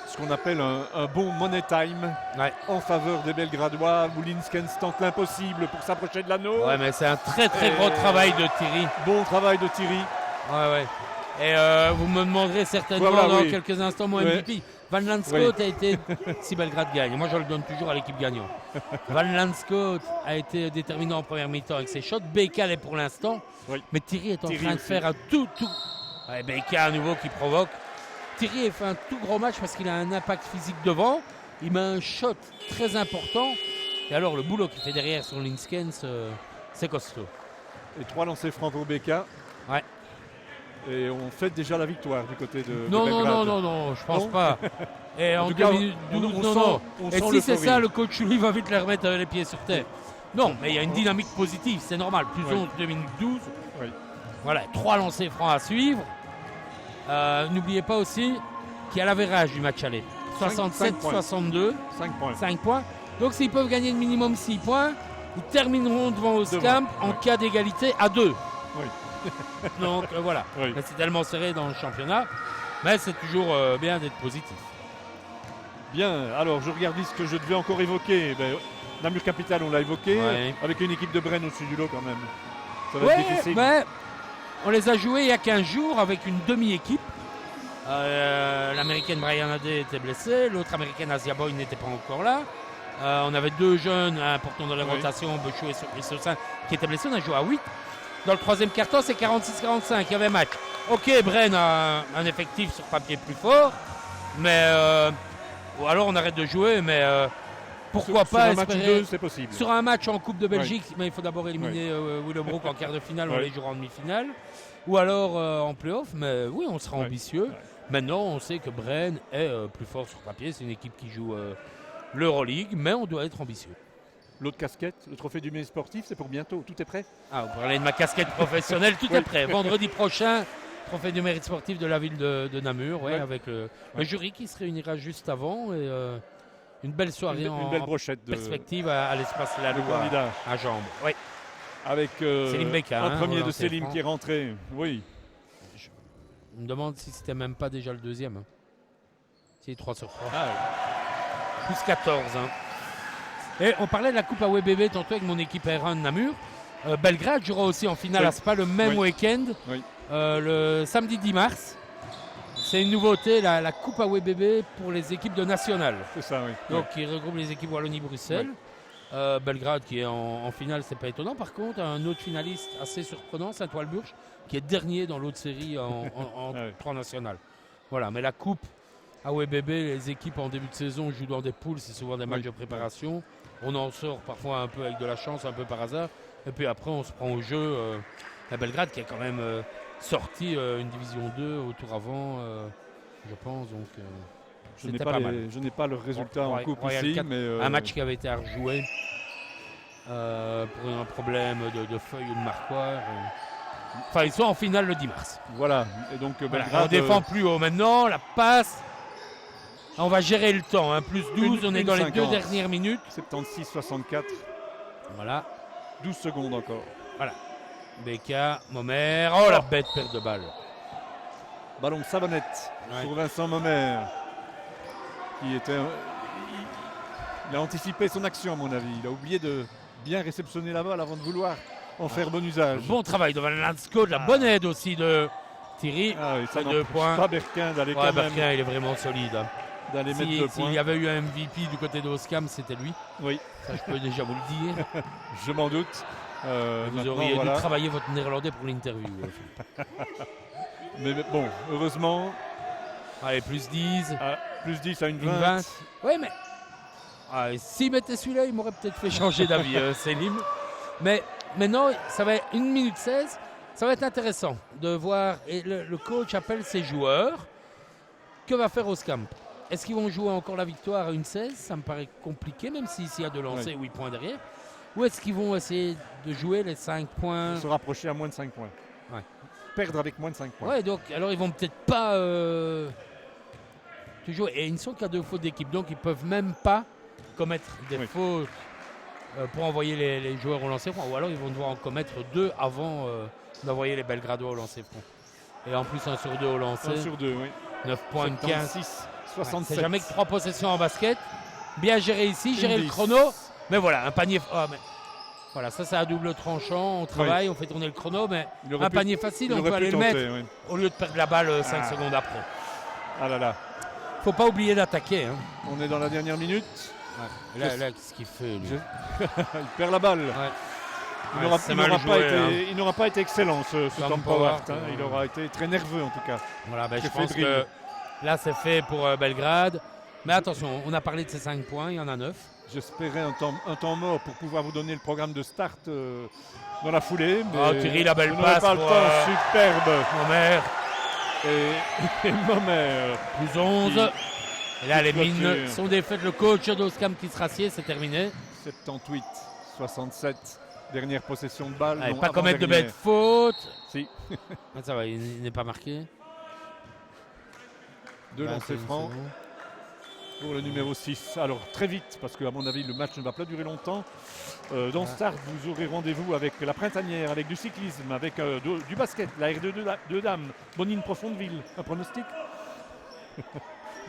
ce qu'on appelle un bon money time en faveur des Belgradois. Linskens tente l'impossible pour s'approcher de l'anneau. Ouais, mais c'est un très très gros travail de Thierry. Bon travail de Thierry. Ouais. Et vous me demanderez certainement dans quelques instants mon MVP. Van Lanskot a été, si Belgrade gagne, moi je le donne toujours à l'équipe gagnante. Van Lanskot a été déterminant en première mi-temps avec ses shots. Beka l'est pour l'instant. Mais Thierry est en train de faire un tout. Ouais, Beka à nouveau qui provoque. Thierry a fait un tout gros match parce qu'il a un impact physique devant. Il met un shot très important. Et alors, le boulot qu'il fait derrière sur Linskens, c'est costaud. Et 3 lancers francs pour Beka. Ouais. Et on fête déjà la victoire du côté de Non, Belgrade. non, je pense pas. Et En en tout cas, 2012, on non, sent- non. on Et sent si c'est l'euphorie. ça, le coach lui va vite les remettre les pieds sur terre. Non, mais il y a une dynamique positive, c'est normal. Plus Oui. 11, 2 minutes 12. Oui. Voilà, 3 lancers francs à suivre. N'oubliez pas aussi qu'il y a l'avérage du match aller. 67-62, 5 points. 5 points. Donc s'ils peuvent gagner le minimum 6 points, ils termineront devant Oskamp en oui. cas d'égalité à 2. Oui. Donc voilà, Oui. mais c'est tellement serré dans le championnat, mais c'est toujours bien d'être positif. Bien, alors je regarde ce que je devais encore évoquer. Ben, Namur Capital, on l'a évoqué, Ouais. avec une équipe de Bren au-dessus du lot quand même. Ça va Oui, être difficile. mais on les a joués il y a 15 jours avec une demi-équipe. L'américaine Brian Adé était blessée, l'autre américaine Asia Boy n'était pas encore là. On avait 2 jeunes importants dans les Oui. rotations, Bechou et Sosin, qui étaient blessés. On a joué à 8. Dans le troisième quart-temps, c'est 46-45. Il y avait match. Ok, Bren a un effectif sur papier plus fort, mais ou alors on arrête de jouer, mais pourquoi Sur pas un match ou espérer deux, c'est possible. sur un match en Coupe de Belgique, mais il faut d'abord éliminer Willebroek en quart de finale, on Ouais. les jouera en demi-finale, ou alors en play-off, mais oui, on sera Ouais. ambitieux. Ouais. Maintenant, on sait que Bren est plus fort sur papier, c'est une équipe qui joue l'Euroleague, mais on doit être ambitieux. L'autre casquette, le trophée du meilleur sportif, c'est pour bientôt. Tout est prêt. Ah, vous parlez de ma casquette professionnelle, tout est prêt. Vendredi prochain, trophée du mérite sportif de la ville de Namur, Ouais. avec le jury qui se réunira juste avant, et une belle soirée Une belle brochette de perspective à l'espace La de Loire, candidats. à Jambes. Oui. Avec Célim Beka, un hein, premier au de lancer Célim franc. qui est rentré. Oui. Je me demande si c'était même pas déjà le deuxième. Hein. C'est 3 sur 3. Ah, Plus 14. Hein. Et on parlait de la Coupe AWBB tantôt avec mon équipe R1 de Namur. Belgrade jouera aussi en finale Oui. à Spa le même Oui. week-end, Oui. le samedi 10 mars. C'est une nouveauté, la Coupe AWBB pour les équipes de nationale. c'est ça, oui. Donc qui regroupe les équipes Wallonie-Bruxelles. Belgrade qui est en finale, c'est pas étonnant. Par contre, un autre finaliste assez surprenant, Saint-Walburge, qui est dernier dans l'autre série en Ouais. 3 nationales. Voilà, mais la Coupe AWBB, les équipes en début de saison jouent dans des poules, c'est souvent des matchs Oui. de préparation. On en sort parfois un peu avec de la chance, un peu par hasard. Et puis après, on se prend au jeu. La Belgrade qui a quand même sorti une division 2 au tour avant, je pense. Donc, Je n'ai c'était pas, pas mal. je n'ai pas le résultat en coupe Royal ici, 4, mais un match qui avait été à rejouer pour un problème de feuille ou de marquoir. Enfin, ils sont en finale le 10 mars. voilà. Et donc Voilà, Belgrade, on défend plus haut maintenant, la passe. On va gérer le temps, hein, plus 12, on est dans les 2 1,50. dernières minutes. 76-64, Voilà, 12 secondes encore. Beka, Momer, oh la bête perte de balle. Ballon savonnette Ouais. pour Vincent Momer, qui était. Il a anticipé son action, à mon avis. Il a oublié de bien réceptionner la balle avant de vouloir en faire bon usage. Bon travail de Van Lansko, de la bonne aide aussi de Thierry. Ah oui, ça à 2 n'empêche points. pas Berquin d'aller Ouais, quand même Berquin, il est vraiment solide. Hein. d'aller mettre 2 S'il points. y avait eu un MVP du côté de Oscam, c'était lui. Oui, Ça, je peux déjà vous le dire. je m'en doute. Vous Maintenant, auriez voilà. dû travailler votre néerlandais pour l'interview. Mais bon, heureusement, Allez, plus 10, plus 10 à une une 20. 20. Oui, mais s'il mettait celui-là, il m'aurait peut-être fait changer d'avis, Célim. Mais maintenant, ça va être 1 minute 16. Ça va être intéressant de voir. Et le coach appelle ses joueurs. Que va faire Oskamp? Est-ce qu'ils vont jouer encore la victoire à 1-16? Ça me paraît compliqué, même s'il y a de lancer 8 points derrière. Ou est-ce qu'ils vont essayer de jouer les 5 points? Se rapprocher à moins de 5 points. Ouais. Perdre avec moins de 5 points. Ouais, donc alors ils vont peut-être pas toujours. Et ils ne sont qu'à 2 fautes d'équipe, donc ils peuvent même pas commettre des Oui. fautes pour envoyer les joueurs au lancer franc. Ou alors ils vont devoir en commettre 2 avant d'envoyer les Belgradois au lancer franc. Et en plus 1 sur 2 au lancer, 1 sur 2, oui. 9 points, 15. 76, 67. C'est jamais que 3 possessions en basket. Bien géré ici, gérer le 10. chrono. Mais voilà, un panier. Mais voilà, ça c'est à double tranchant. On travaille, on fait tourner le chrono, mais Il aurait un pu- panier facile, il on aurait peut pu aller le tenter, mettre oui. au lieu de perdre la balle 5 Ah. secondes après. Ah là là, Faut pas oublier d'attaquer. Hein. on est dans la dernière minute. Là, qu'est-ce qu'il fait lui? Il perd la balle. Ouais. Il Ouais, n'aura c'est il mal n'aura pas, joué, été- hein. il n'aura pas été excellent ce Tom Tom Powart, Powart. Hein. Il aura été très nerveux en tout cas. Voilà, ben, je C'est pense fébrile. que là c'est fait pour Belgrade. Mais attention, on a parlé de ces 5 points, il y en a 9. J'espérais un temps mort pour pouvoir vous donner le programme de start dans la foulée. Mais Thierry, la belle on n'aurait passe pas le pour, temps, superbe. Momer, Et Momer. plus 11. Et là, les clôture. mines sont défaites. Le coach d'Oscam qui se rassied, c'est terminé. 78, 67. Dernière possession de balle. Allez, non, pas commettre de avant-dernière. bêtes fautes. Si, Ah, ça va, il n'est pas marqué. 2 lancers 21 francs secondes. pour le numéro 6. Alors très vite, parce qu'à mon avis le match ne va pas durer longtemps. Dans Start, vous aurez rendez-vous avec la printanière, avec du cyclisme, avec du basket, la R2 de dames, Bonine Profondeville. Un pronostic?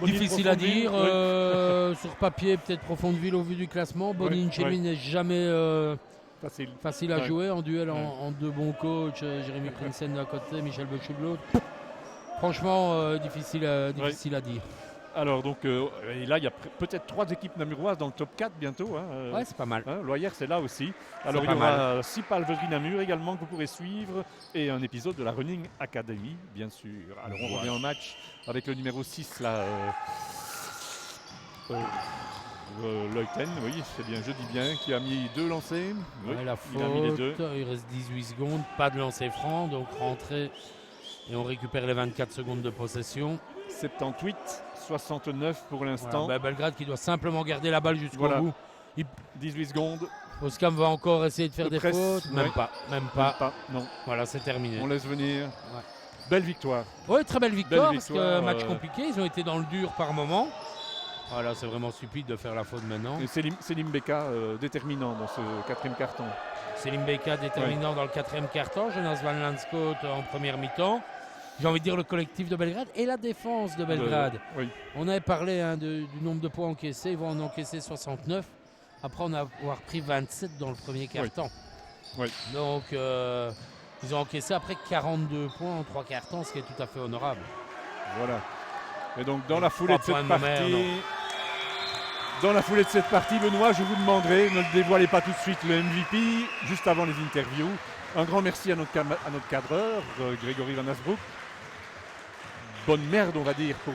Bonine Difficile à Profondeville, dire. oui. Sur papier, peut-être Profondeville au vu du classement. Boninchemi n'est jamais Facile. facile à Ouais. jouer en duel Ouais. en deux bons coachs. Jérémy Prinsen d'un côté, Michel Bechou de l'autre. Franchement, difficile à dire. Alors donc et là il y a peut-être 3 équipes namuroises dans le top 4 bientôt. Ouais, c'est pas mal. Loyère c'est là aussi. Alors il pas y aura 6 Palveries Namur également que vous pourrez suivre et un épisode de la Running Academy bien sûr. Alors on revient au match avec le numéro 6 là. Leuten, oui c'est bien, je dis bien, qui a mis 2 lancers. Oui, Ouais, la il a mis les faute, 2. il reste 18 secondes, pas de lancer franc, donc rentrée et on récupère les 24 secondes de possession. 78, 69 pour Voilà, l'instant. Belgrade qui doit simplement garder la balle jusqu'au Voilà. bout. 18 secondes. Oskam va encore essayer de faire De des presse, fautes, même ouais. pas, même pas. Pas, non, Voilà, c'est terminé. on laisse venir. Belle victoire. Oui, très belle victoire, Belle parce victoire, que match compliqué, ils ont été dans le dur par moment. Voilà, c'est vraiment stupide de faire la faute maintenant. Et Selim Beka déterminant dans ce 4e carton. Selim Beka déterminant dans le 4e quart-temps, Jonas Van Lanscoot en première mi-temps. J'ai envie de dire le collectif de Belgrade et la défense de Belgrade. Oui. On avait parlé du nombre de points encaissés, ils vont en encaisser 69. Après, on a avoir pris 27 dans le premier quart-temps. Oui. Donc, ils ont encaissé après 42 points en 3 quarts-temps, ce qui est tout à fait honorable. Voilà. Et donc dans la foulée de 3 cette points de Momer, partie, Benoît, je vous demanderai, ne le dévoilez pas tout de suite, le MVP, juste avant les interviews. Un grand merci à notre cadreur, Grégory Van Asbroek. Bonne merde, on va dire, pour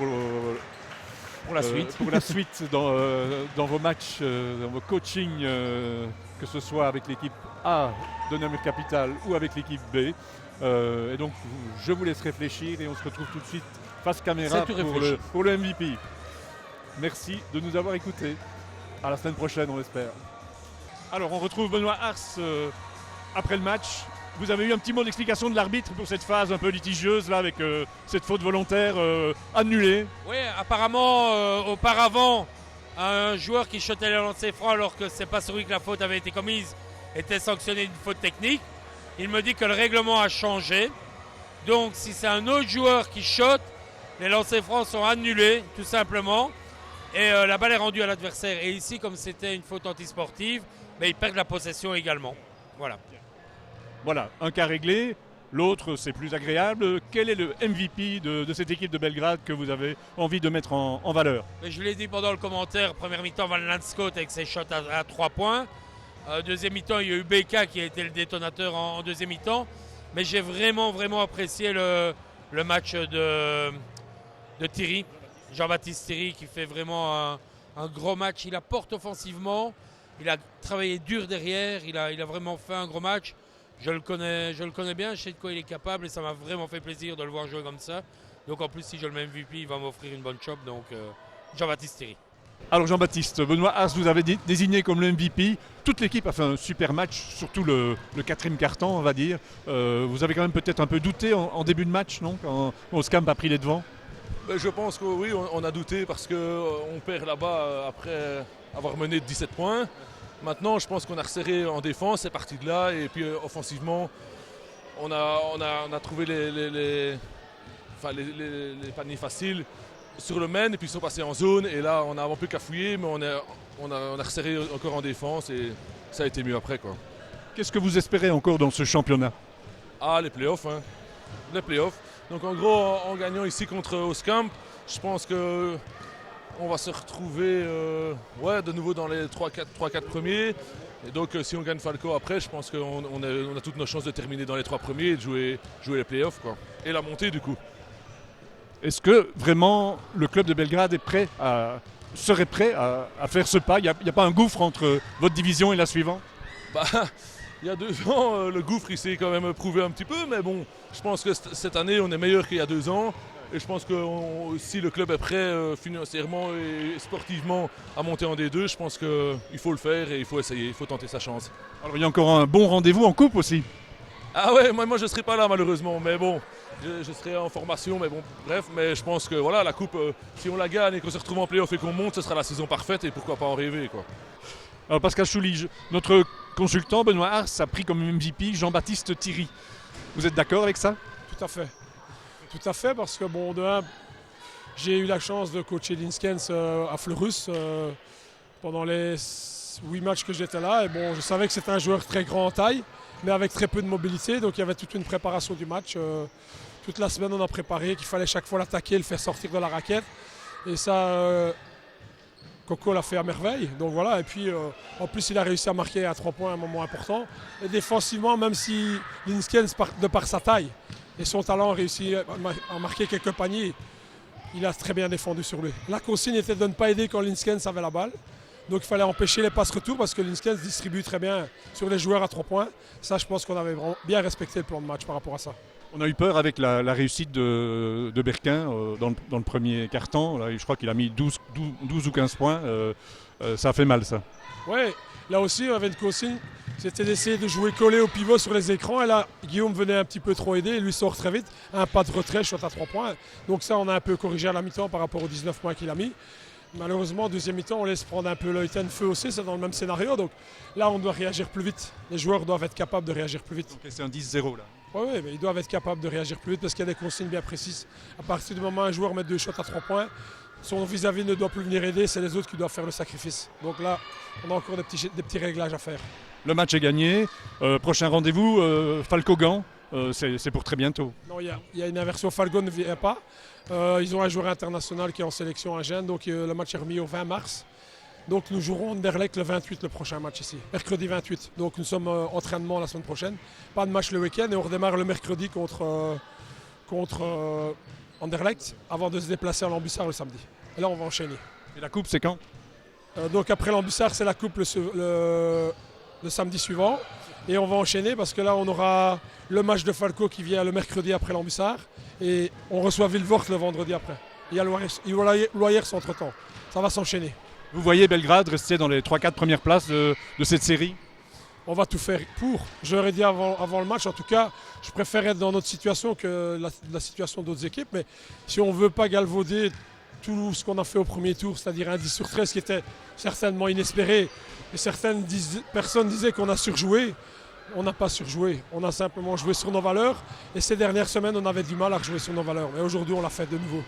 la suite. Pour la suite dans vos matchs, dans vos coachings, que ce soit avec l'équipe A de Namur Capital ou avec l'équipe B. Et donc, je vous laisse réfléchir et on se retrouve tout de suite face caméra pour le MVP. Merci de nous avoir écoutés. À la semaine prochaine, on l'espère. Alors, on retrouve Benoît Ars après le match. Vous avez eu un petit mot d'explication de l'arbitre pour cette phase un peu litigieuse là avec cette faute volontaire annulée. Oui, apparemment, auparavant, un joueur qui shotait les lancers francs alors que c'est pas sur lui que la faute avait été commise était sanctionné d'une faute technique. Il me dit que le règlement a changé. Donc, si c'est un autre joueur qui shot, les lancers francs sont annulés, tout simplement. Et la balle est rendue à l'adversaire. Et ici, comme c'était une faute antisportive, ils perdent la possession également. Voilà. Voilà, un cas réglé. L'autre, c'est plus agréable. Quel est le MVP de cette équipe de Belgrade que vous avez envie de mettre en valeur? Mais je l'ai dit pendant le commentaire, première mi-temps, Van Lanscoot avec ses shots à 3 points. Deuxième mi-temps, il y a eu Beka qui a été le détonateur en deuxième mi-temps. Mais j'ai vraiment apprécié le match de Thierry, Jean-Baptiste Thierry, qui fait vraiment un gros match. Il apporte offensivement, il a travaillé dur derrière, il a vraiment fait un gros match. Je le connais bien, je sais de quoi il est capable et ça m'a vraiment fait plaisir de le voir jouer comme ça. Donc en plus, si je le mets MVP, il va m'offrir une bonne chop. Donc Jean-Baptiste Thierry. Alors Jean-Baptiste, Benoît Ars vous avez désigné comme le MVP. Toute l'équipe a fait un super match, surtout le 4e quart-temps, on va dire. Vous avez quand même peut-être un peu douté en début de match, non, quand Oscam a pris les devants? Je pense que oui, on a douté parce qu'on perd là-bas après avoir mené de 17 points. Maintenant, je pense qu'on a resserré en défense, c'est parti de là. Et puis offensivement, on a trouvé les paniers faciles sur le main et puis ils sont passés en zone. Et là, on n'a vraiment plus qu'à fouiller, mais on a resserré encore en défense et ça a été mieux après, quoi. Qu'est-ce que vous espérez encore dans ce championnat? Les playoffs. Les playoffs. Donc en gros, en gagnant ici contre Oscamp, je pense qu'on va se retrouver de nouveau dans les 3-4 premiers. Et donc si on gagne Falco après, je pense qu'on a toutes nos chances de terminer dans les 3 premiers et de jouer les playoffs, quoi. Et la montée du coup. Est-ce que vraiment le club de Belgrade est prêt à serait prêt à faire ce pas? Il n'y a pas un gouffre entre votre division et la suivante? Bah, il y a 2 ans, le gouffre il s'est quand même prouvé un petit peu, mais bon, je pense que cette année on est meilleur qu'il y a 2 ans. Et je pense que si le club est prêt financièrement et sportivement à monter en D2, je pense qu'il faut le faire et il faut essayer, il faut tenter sa chance. Alors il y a encore un bon rendez-vous en coupe aussi. Ah ouais, moi je ne serai pas là malheureusement, mais bon, je serai en formation, mais bon, bref, mais je pense que voilà, la coupe, si on la gagne et qu'on se retrouve en play-off et qu'on monte, ce sera la saison parfaite et pourquoi pas en rêver, quoi. Alors Pascal Chouli, notre consultant Benoît Ars a pris comme MVP Jean-Baptiste Thierry. Vous êtes d'accord avec ça? Tout à fait. Tout à fait, parce que bon, de un, j'ai eu la chance de coacher Linskens à Fleurus pendant les 8 matchs que j'étais là. Et bon, je savais que c'était un joueur très grand en taille, mais avec très peu de mobilité. Donc il y avait toute une préparation du match. Toute la semaine, on a préparé qu'il fallait chaque fois l'attaquer, le faire sortir de la raquette. Et ça, Coco l'a fait à merveille. Donc voilà. Et puis en plus, il a réussi à marquer à 3 points à un moment important. Et défensivement, même si Linskens, de par sa taille et son talent, a réussi à marquer quelques paniers, il a très bien défendu sur lui. La consigne était de ne pas aider quand Linskens avait la balle. Donc il fallait empêcher les passes retour parce que Linskens distribue très bien sur les joueurs à 3 points. Ça, je pense qu'on avait vraiment bien respecté le plan de match par rapport à ça. On a eu peur avec la réussite de Berquin dans le premier quart-temps. Là, je crois qu'il a mis 12 ou 15 points. Ça a fait mal, ça. Oui, là aussi, on avait une consigne. C'était d'essayer de jouer collé au pivot sur les écrans. Et là, Guillaume venait un petit peu trop aider. Il lui sort très vite. Un pas de retrait, shot à 3 points. Donc ça, on a un peu corrigé à la mi-temps par rapport aux 19 points qu'il a mis. Malheureusement, deuxième mi-temps, on laisse prendre un peu Leuten feu aussi. C'est dans le même scénario. Donc là, on doit réagir plus vite. Les joueurs doivent être capables de réagir plus vite. Donc c'est un 10-0 là. Oui, mais ils doivent être capables de réagir plus vite parce qu'il y a des consignes bien précises. À partir du moment où un joueur met 2 shots à 3 points, son vis-à-vis ne doit plus venir aider, c'est les autres qui doivent faire le sacrifice. Donc là, on a encore des petits réglages à faire. Le match est gagné. Prochain rendez-vous, Falco-Gand. C'est pour très bientôt. Non, il y a une inversion. Falco ne vient pas. Ils ont un joueur international qui est en sélection à Gênes, donc le match est remis au 20 mars. Donc nous jouerons Anderlecht le 28, le prochain match ici, mercredi 28. Donc nous sommes en entraînement la semaine prochaine. Pas de match le week-end et on redémarre le mercredi contre Anderlecht avant de se déplacer à l'Ambussard le samedi. Et là on va enchaîner. Et la coupe c'est quand? Donc après l'Ambussard c'est la coupe le samedi suivant. Et on va enchaîner parce que là on aura le match de Falco qui vient le mercredi après l'Ambussard. Et on reçoit Villevort le vendredi après. Il y a Loyers entre temps. Ça va s'enchaîner. Vous voyez Belgrade rester dans les 3-4 premières places de cette série? On va tout faire pour. J'aurais dit avant le match, en tout cas, je préfère être dans notre situation que la situation d'autres équipes. Mais si on ne veut pas galvauder tout ce qu'on a fait au premier tour, c'est-à-dire un 10 sur 13 qui était certainement inespéré, et certaines personnes disaient qu'on a surjoué, on n'a pas surjoué. On a simplement joué sur nos valeurs. Et ces dernières semaines, on avait du mal à rejouer sur nos valeurs. Mais aujourd'hui, on l'a fait de nouveau.